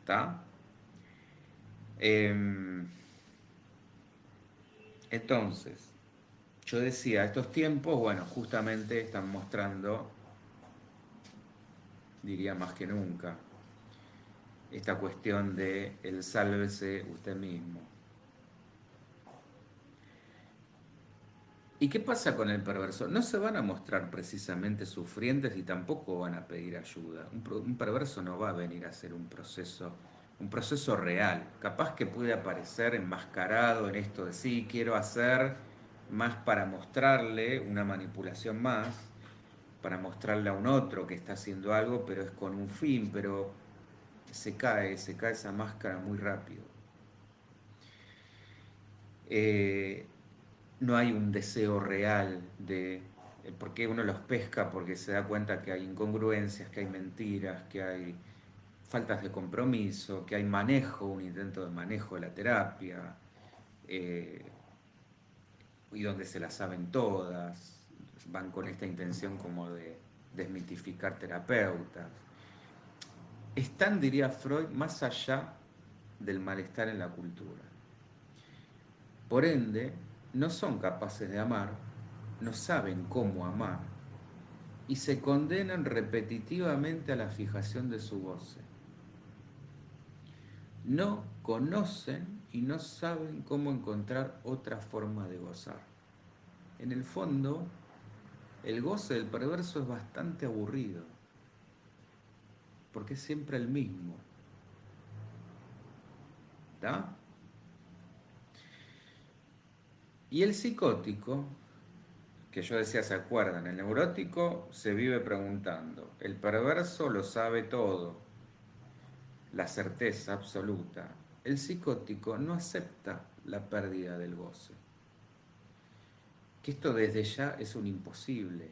¿Está? Entonces, yo decía, estos tiempos, bueno, justamente están mostrando, diría más que nunca, esta cuestión de el sálvese usted mismo. ¿Y qué pasa con el perverso? No se van a mostrar precisamente sufrientes y tampoco van a pedir ayuda. Un perverso no va a venir a hacer un proceso real. Capaz que puede aparecer enmascarado en esto de sí, quiero hacer más para mostrarle una manipulación más, para mostrarle a un otro que está haciendo algo, pero es con un fin, pero se cae esa máscara muy rápido. Eh, no hay un deseo real de porque uno los pesca porque se da cuenta que hay incongruencias, que hay mentiras, que hay faltas de compromiso, que hay manejo, un intento de manejo de la terapia, eh, y donde se la saben todas, van con esta intención como de desmitificar terapeutas. Están, diría Freud, más allá del malestar en la cultura. Por ende, no son capaces de amar, no saben cómo amar y se condenan repetitivamente a la fijación de su goce. No conocen y no saben cómo encontrar otra forma de gozar. En el fondo, el goce del perverso es bastante aburrido, porque es siempre el mismo. ¿Está? Y el psicótico, que yo decía, ¿se acuerdan? El neurótico se vive preguntando, el perverso lo sabe todo, la certeza absoluta. El psicótico no acepta la pérdida del goce. Que esto desde ya es un imposible.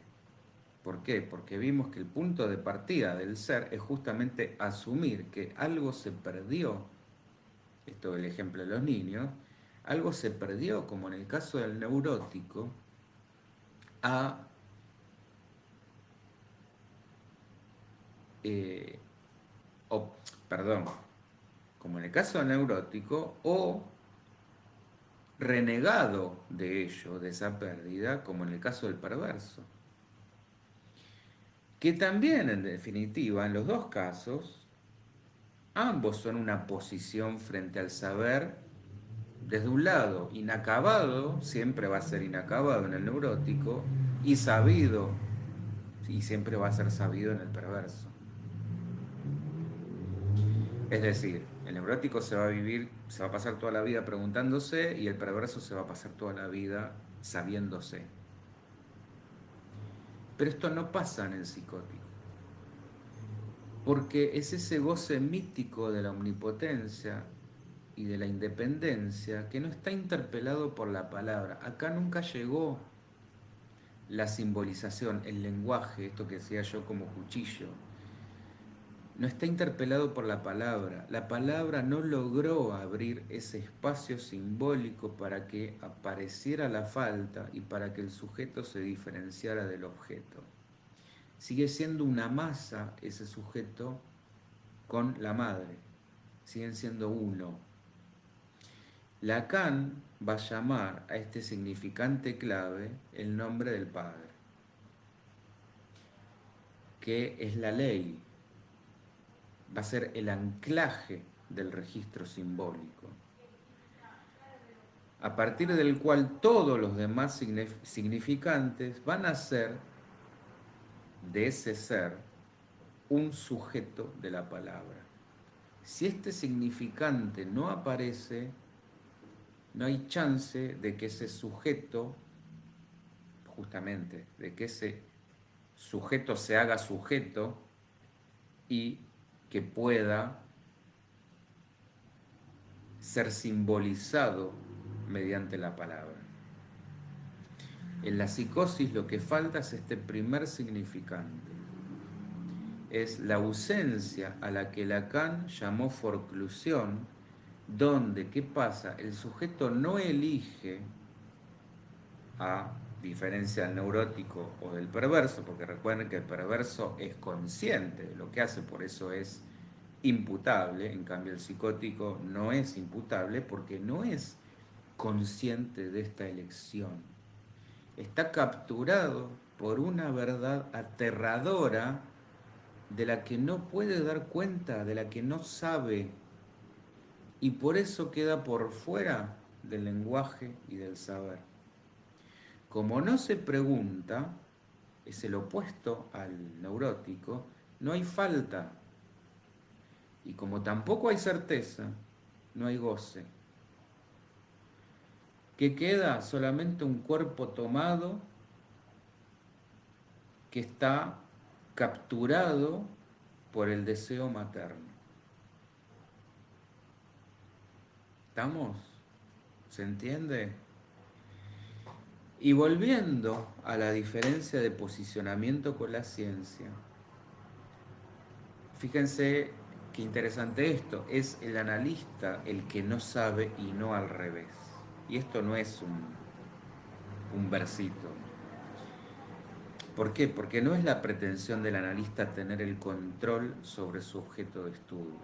¿Por qué? Porque vimos que el punto de partida del ser es justamente asumir que algo se perdió, esto es el ejemplo de los niños, algo se perdió, como en el caso del neurótico, a eh, o, perdón, como en el caso del neurótico, o renegado de ello, de esa pérdida, como en el caso del perverso. Que también, en definitiva, en los dos casos, ambos son una posición frente al saber, desde un lado, inacabado, siempre va a ser inacabado en el neurótico, y sabido, y siempre va a ser sabido en el perverso. Es decir, el neurótico se va a vivir, se va a pasar toda la vida preguntándose y el perverso se va a pasar toda la vida sabiéndose. Pero esto no pasa en el psicótico, porque es ese goce mítico de la omnipotencia y de la independencia que no está interpelado por la palabra. Acá nunca llegó la simbolización, el lenguaje, esto que decía yo como cuchillo, no está interpelado por la palabra. La palabra no logró abrir ese espacio simbólico para que apareciera la falta y para que el sujeto se diferenciara del objeto. Sigue siendo una masa ese sujeto con la madre, siguen siendo uno. Lacan va a llamar a este significante clave el nombre del Padre, que es la ley, va a ser el anclaje del registro simbólico, a partir del cual todos los demás significantes van a ser de ese ser un sujeto de la palabra. Si este significante no aparece, no hay chance de que ese sujeto, justamente, de que ese sujeto se haga sujeto y que pueda ser simbolizado mediante la palabra. En la psicosis lo que falta es este primer significante. Es la ausencia a la que Lacan llamó forclusión, donde, ¿qué pasa? El sujeto no elige, a diferencia del neurótico o del perverso, porque recuerden que el perverso es consciente de lo que hace, por eso es imputable, en cambio el psicótico no es imputable porque no es consciente de esta elección. Está capturado por una verdad aterradora de la que no puede dar cuenta, de la que no sabe, y por eso queda por fuera del lenguaje y del saber. Como no se pregunta, es el opuesto al neurótico, no hay falta. Y como tampoco hay certeza, no hay goce. ¿Qué queda? Solamente un cuerpo tomado que está capturado por el deseo materno. ¿Estamos? ¿Se entiende? Y volviendo a la diferencia de posicionamiento con la ciencia, fíjense qué interesante esto, es el analista el que no sabe y no al revés. Y esto no es un versito. ¿Por qué? Porque no es la pretensión del analista tener el control sobre su objeto de estudio.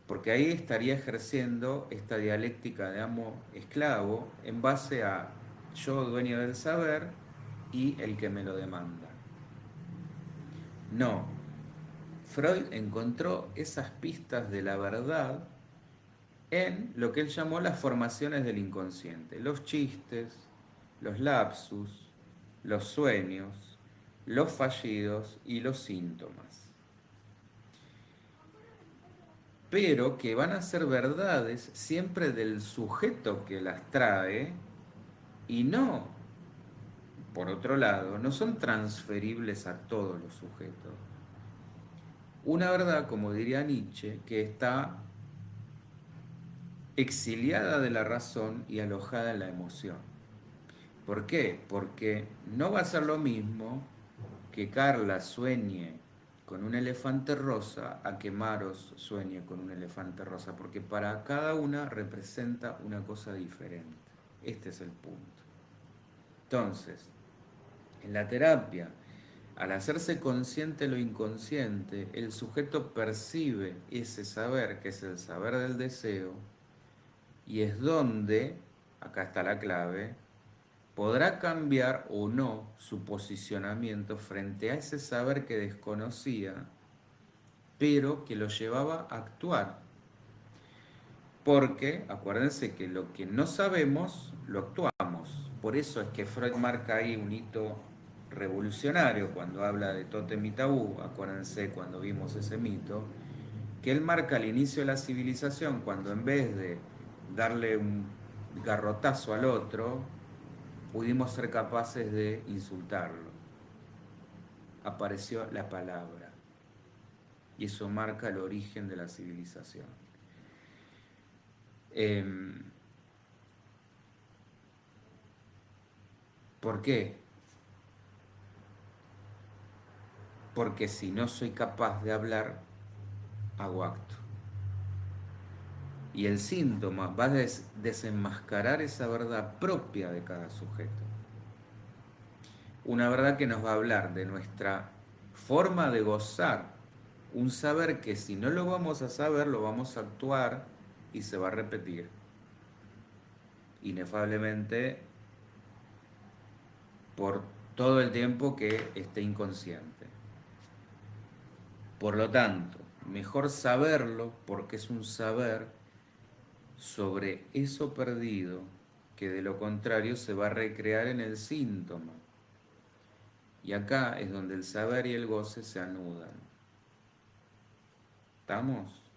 Porque ahí estaría ejerciendo esta dialéctica de amo-esclavo en base a yo dueño del saber y el que me lo demanda. No, Freud encontró esas pistas de la verdad en lo que él llamó las formaciones del inconsciente, los chistes, los lapsus, los sueños, los fallidos y los síntomas. Pero que van a ser verdades siempre del sujeto que las trae y no, por otro lado, no son transferibles a todos los sujetos. Una verdad, como diría Nietzsche, que está exiliada de la razón y alojada en la emoción. ¿Por qué? Porque no va a ser lo mismo que Carla sueñe con un elefante rosa a que Maros sueñe con un elefante rosa, porque para cada una representa una cosa diferente. Este es el punto. Entonces, en la terapia, al hacerse consciente lo inconsciente, el sujeto percibe ese saber, que es el saber del deseo, y es donde, acá está la clave, podrá cambiar o no su posicionamiento frente a ese saber que desconocía, pero que lo llevaba a actuar. Porque, acuérdense que lo que no sabemos, lo actuamos. Por eso es que Freud marca ahí un hito revolucionario cuando habla de tótem y tabú, acuérdense cuando vimos ese mito, que él marca el inicio de la civilización cuando en vez de darle un garrotazo al otro, pudimos ser capaces de insultarlo. apareció la palabra. Y eso marca el origen de la civilización. ¿Por qué? Porque si no soy capaz de hablar, hago acto. Y el síntoma va a desenmascarar esa verdad propia de cada sujeto. Una verdad que nos va a hablar de nuestra forma de gozar, un saber que si no lo vamos a saber, lo vamos a actuar y se va a repetir. Inefablemente por todo el tiempo que esté inconsciente. Por lo tanto, mejor saberlo porque es un saber sobre eso perdido que de lo contrario se va a recrear en el síntoma. Y acá es donde el saber y el goce se anudan. ¿Estamos?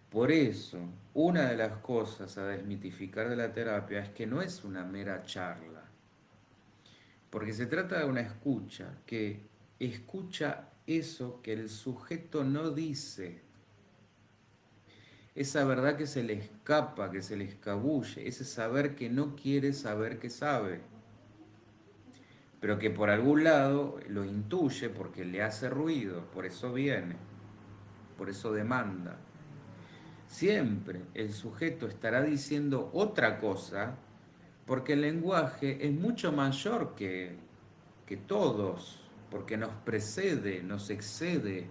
Por eso, una de las cosas a desmitificar de la terapia es que no es una mera charla, porque se trata de una escucha que escucha eso que el sujeto no dice, esa verdad que se le escapa, que se le escabulle, ese saber que no quiere saber que sabe, pero que por algún lado lo intuye porque le hace ruido, por eso viene, por eso demanda. Siempre el sujeto estará diciendo otra cosa porque el lenguaje es mucho mayor que todos, porque nos precede, nos excede.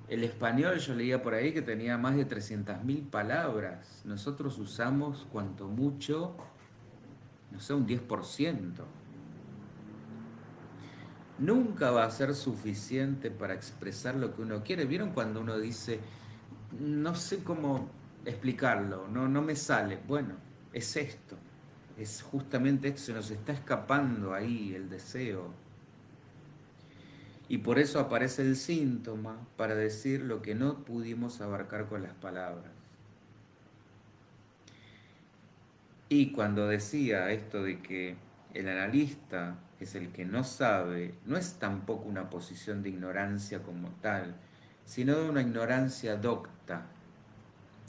El español yo leía por ahí que tenía más de 300.000 palabras. Nosotros usamos cuanto mucho, no sé, un 10%. Nunca va a ser suficiente para expresar lo que uno quiere. ¿Vieron cuando uno dice, no sé cómo explicarlo, no me sale? Bueno, es esto, es justamente esto, se nos está escapando ahí el deseo. Y por eso aparece el síntoma para decir lo que no pudimos abarcar con las palabras. Y cuando decía esto de que el analista es el que no sabe, no es tampoco una posición de ignorancia como tal, sino de una ignorancia docta,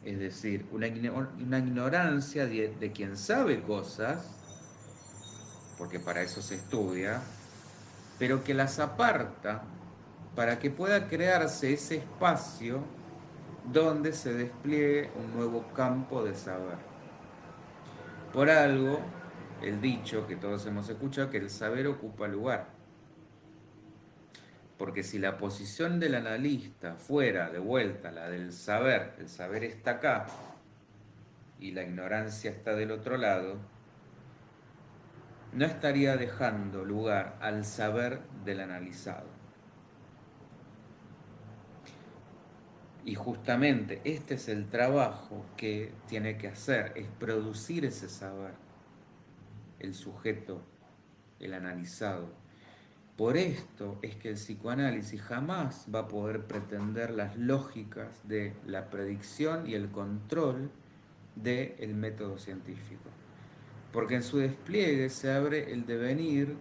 es decir, una ignorancia de quien sabe cosas, porque para eso se estudia, pero que las aparta para que pueda crearse ese espacio donde se despliegue un nuevo campo de saber. Por algo, el dicho que todos hemos escuchado, que el saber ocupa lugar. Porque si la posición del analista fuera de vuelta la del saber, el saber está acá y la ignorancia está del otro lado, no estaría dejando lugar al saber del analizado. Y justamente este es el trabajo que tiene que hacer, es producir ese saber, el sujeto, el analizado. Por esto es que el psicoanálisis jamás va a poder pretender las lógicas de la predicción y el control del método científico. Porque en su despliegue se abre el devenir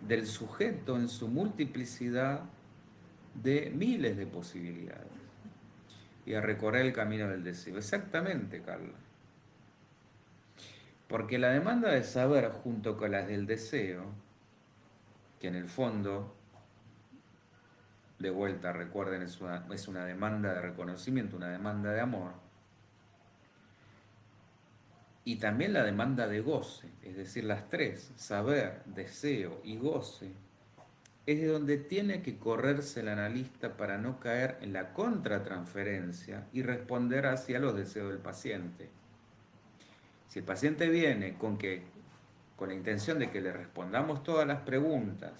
del sujeto en su multiplicidad de miles de posibilidades y a recorrer el camino del deseo. Exactamente, Carla. Porque la demanda de saber junto con las del deseo, que en el fondo, de vuelta, recuerden, es una demanda de reconocimiento, una demanda de amor, y también la demanda de goce, es decir, las tres, saber, deseo y goce, es de donde tiene que correrse el analista para no caer en la contratransferencia y responder hacia los deseos del paciente. Si el paciente viene con la intención de que le respondamos todas las preguntas,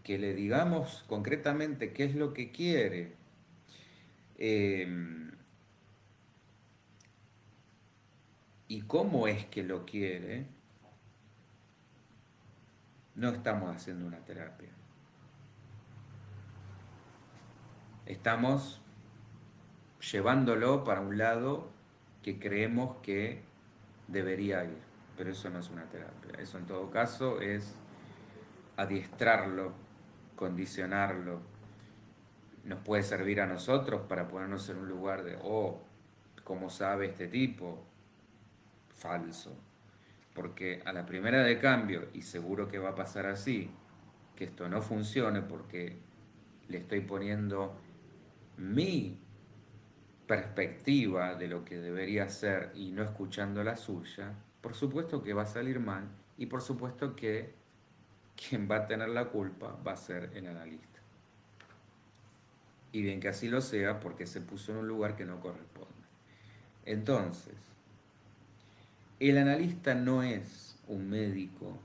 que le digamos concretamente qué es lo que quiere, y cómo es que lo quiere, no estamos haciendo una terapia. Estamos llevándolo para un lado que creemos que debería ir, pero eso no es una terapia. Eso en todo caso es adiestrarlo, condicionarlo, nos puede servir a nosotros para ponernos en un lugar de, oh, ¿cómo sabe este tipo? Falso. Porque a la primera de cambio, y seguro que va a pasar así, que esto no funcione porque le estoy poniendo mi perspectiva de lo que debería ser y no escuchando la suya, por supuesto que va a salir mal y por supuesto que quien va a tener la culpa va a ser el analista. Y bien que así lo sea porque se puso en un lugar que no corresponde. Entonces, el analista no es un médico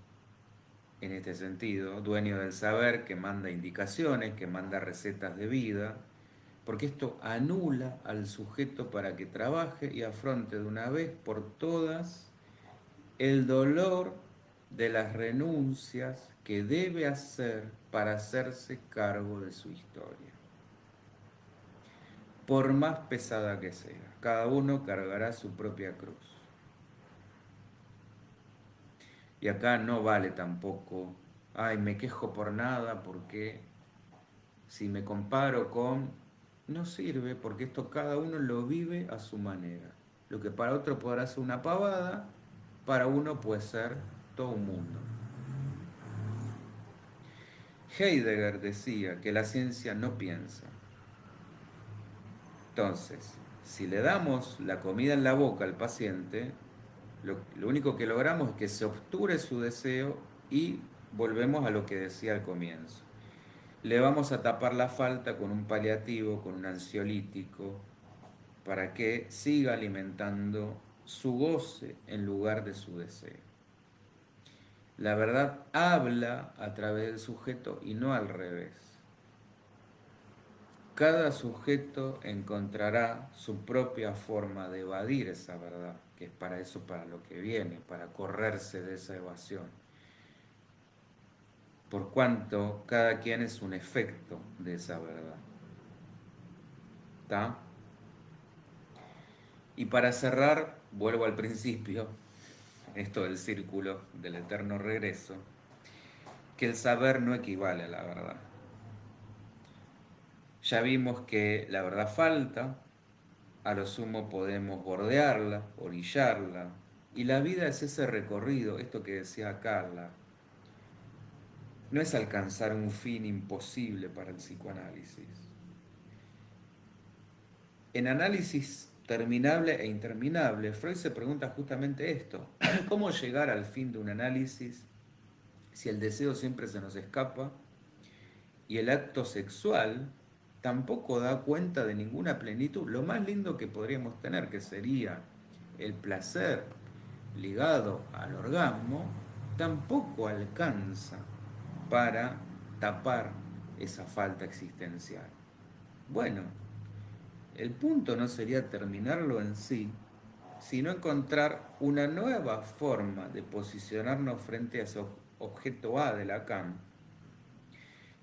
en este sentido, dueño del saber, que manda indicaciones, que manda recetas de vida, porque esto anula al sujeto para que trabaje y afronte de una vez por todas el dolor de las renuncias que debe hacer para hacerse cargo de su historia. Por más pesada que sea, cada uno cargará su propia cruz. Y acá no vale tampoco, ay, me quejo por nada porque si me comparo con, no sirve porque esto cada uno lo vive a su manera. Lo que para otro podrá ser una pavada, para uno puede ser todo un mundo. Heidegger decía que la ciencia no piensa. Entonces, si le damos la comida en la boca al paciente, lo único que logramos es que se obture su deseo y volvemos a lo que decía al comienzo. Le vamos a tapar la falta con un paliativo, con un ansiolítico, para que siga alimentando su goce en lugar de su deseo. La verdad habla a través del sujeto y no al revés. Cada sujeto encontrará su propia forma de evadir esa verdad, que es para eso, para lo que viene, para correrse de esa evasión. Por cuanto cada quien es un efecto de esa verdad. ¿Está? Y para cerrar, vuelvo al principio, esto del círculo del eterno regreso, que el saber no equivale a la verdad. Ya vimos que la verdad falta, a lo sumo podemos bordearla, orillarla, y la vida es ese recorrido, esto que decía Carla, no es alcanzar un fin imposible para el psicoanálisis. En análisis terminable e interminable, Freud se pregunta justamente esto, ¿cómo llegar al fin de un análisis si el deseo siempre se nos escapa y el acto sexual tampoco da cuenta de ninguna plenitud? Lo más lindo que podríamos tener, que sería el placer ligado al orgasmo, tampoco alcanza para tapar esa falta existencial. Bueno, el punto no sería terminarlo en sí, sino encontrar una nueva forma de posicionarnos frente a ese objeto A de Lacan,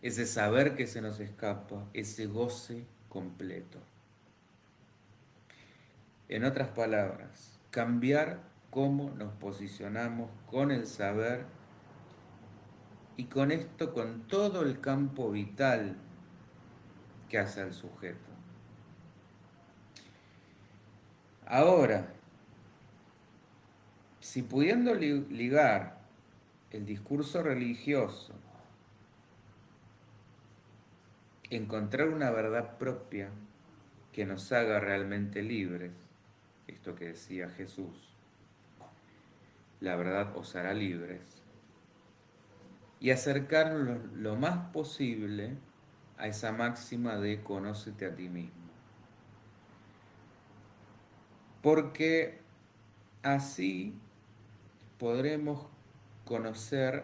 ese saber que se nos escapa, ese goce completo. En otras palabras, cambiar cómo nos posicionamos con el saber y con esto, con todo el campo vital que hace al sujeto. Ahora, si pudiendo ligar el discurso religioso, encontrar una verdad propia que nos haga realmente libres, esto que decía Jesús, la verdad os hará libres, y acercarnos lo más posible a esa máxima de conócete a ti mismo. Porque así podremos conocer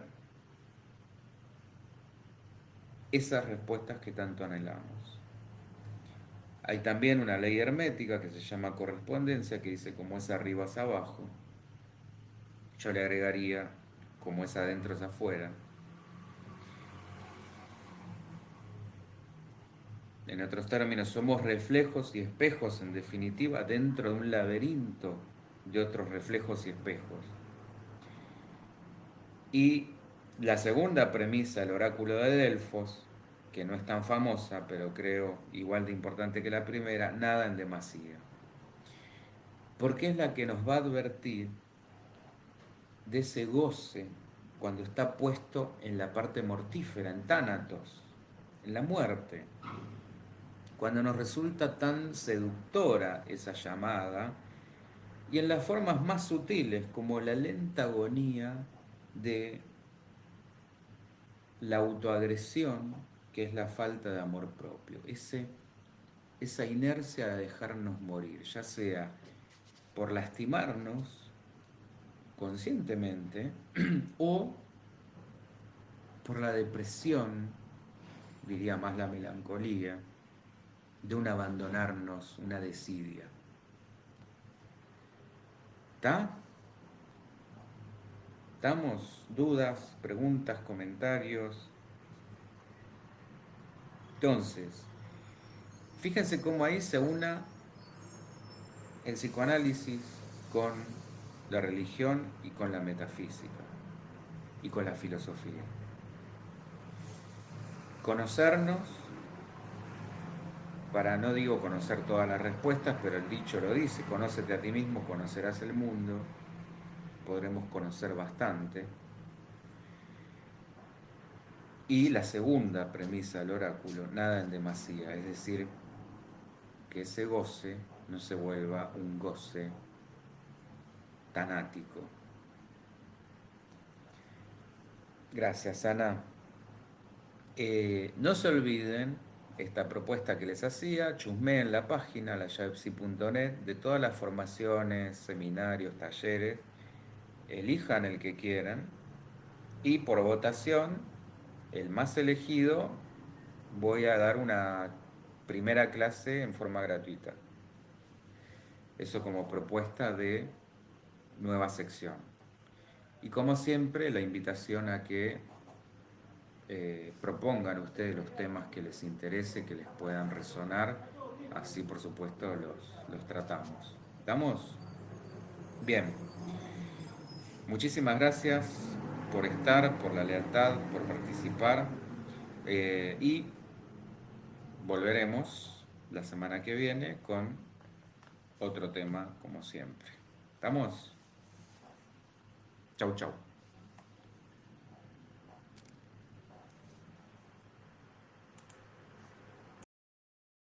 esas respuestas que tanto anhelamos. Hay también una ley hermética que se llama correspondencia, que dice como es arriba es abajo. Yo le agregaría como es adentro es afuera. En otros términos, somos reflejos y espejos, en definitiva, dentro de un laberinto de otros reflejos y espejos. Y La segunda premisa del oráculo de Delfos, que no es tan famosa, pero creo igual de importante que la primera, nada en demasía. Porque es la que nos va a advertir de ese goce cuando está puesto en la parte mortífera, en Tánatos, en la muerte. Cuando nos resulta tan seductora esa llamada, y en las formas más sutiles, como la lenta agonía de la autoagresión, que es la falta de amor propio, esa inercia de dejarnos morir, ya sea por lastimarnos conscientemente o por la depresión, diría más la melancolía, de un abandonarnos, una desidia. ¿Está? ¿Estamos? ¿Dudas, preguntas, comentarios? Entonces, fíjense cómo ahí se una el psicoanálisis con la religión y con la metafísica y con la filosofía. Conocernos, para no digo conocer todas las respuestas, pero el dicho lo dice, conócete a ti mismo, conocerás el mundo, podremos conocer bastante. Y la segunda premisa del oráculo, nada en demasía, es decir, que ese goce no se vuelva un goce tanático. Gracias, Ana. No se olviden esta propuesta que les hacía, chusmeen la página, layavepsi.net, de todas las formaciones, seminarios, talleres, elijan el que quieran y por votación, el más elegido, voy a dar una primera clase en forma gratuita. Eso como propuesta de nueva sección. Y como siempre, la invitación a que propongan ustedes los temas que les interese, que les puedan resonar, así por supuesto los tratamos. ¿Estamos? Bien, muchísimas gracias por estar, por la lealtad, por participar y volveremos la semana que viene con otro tema como siempre. ¿Estamos? Chau, chau.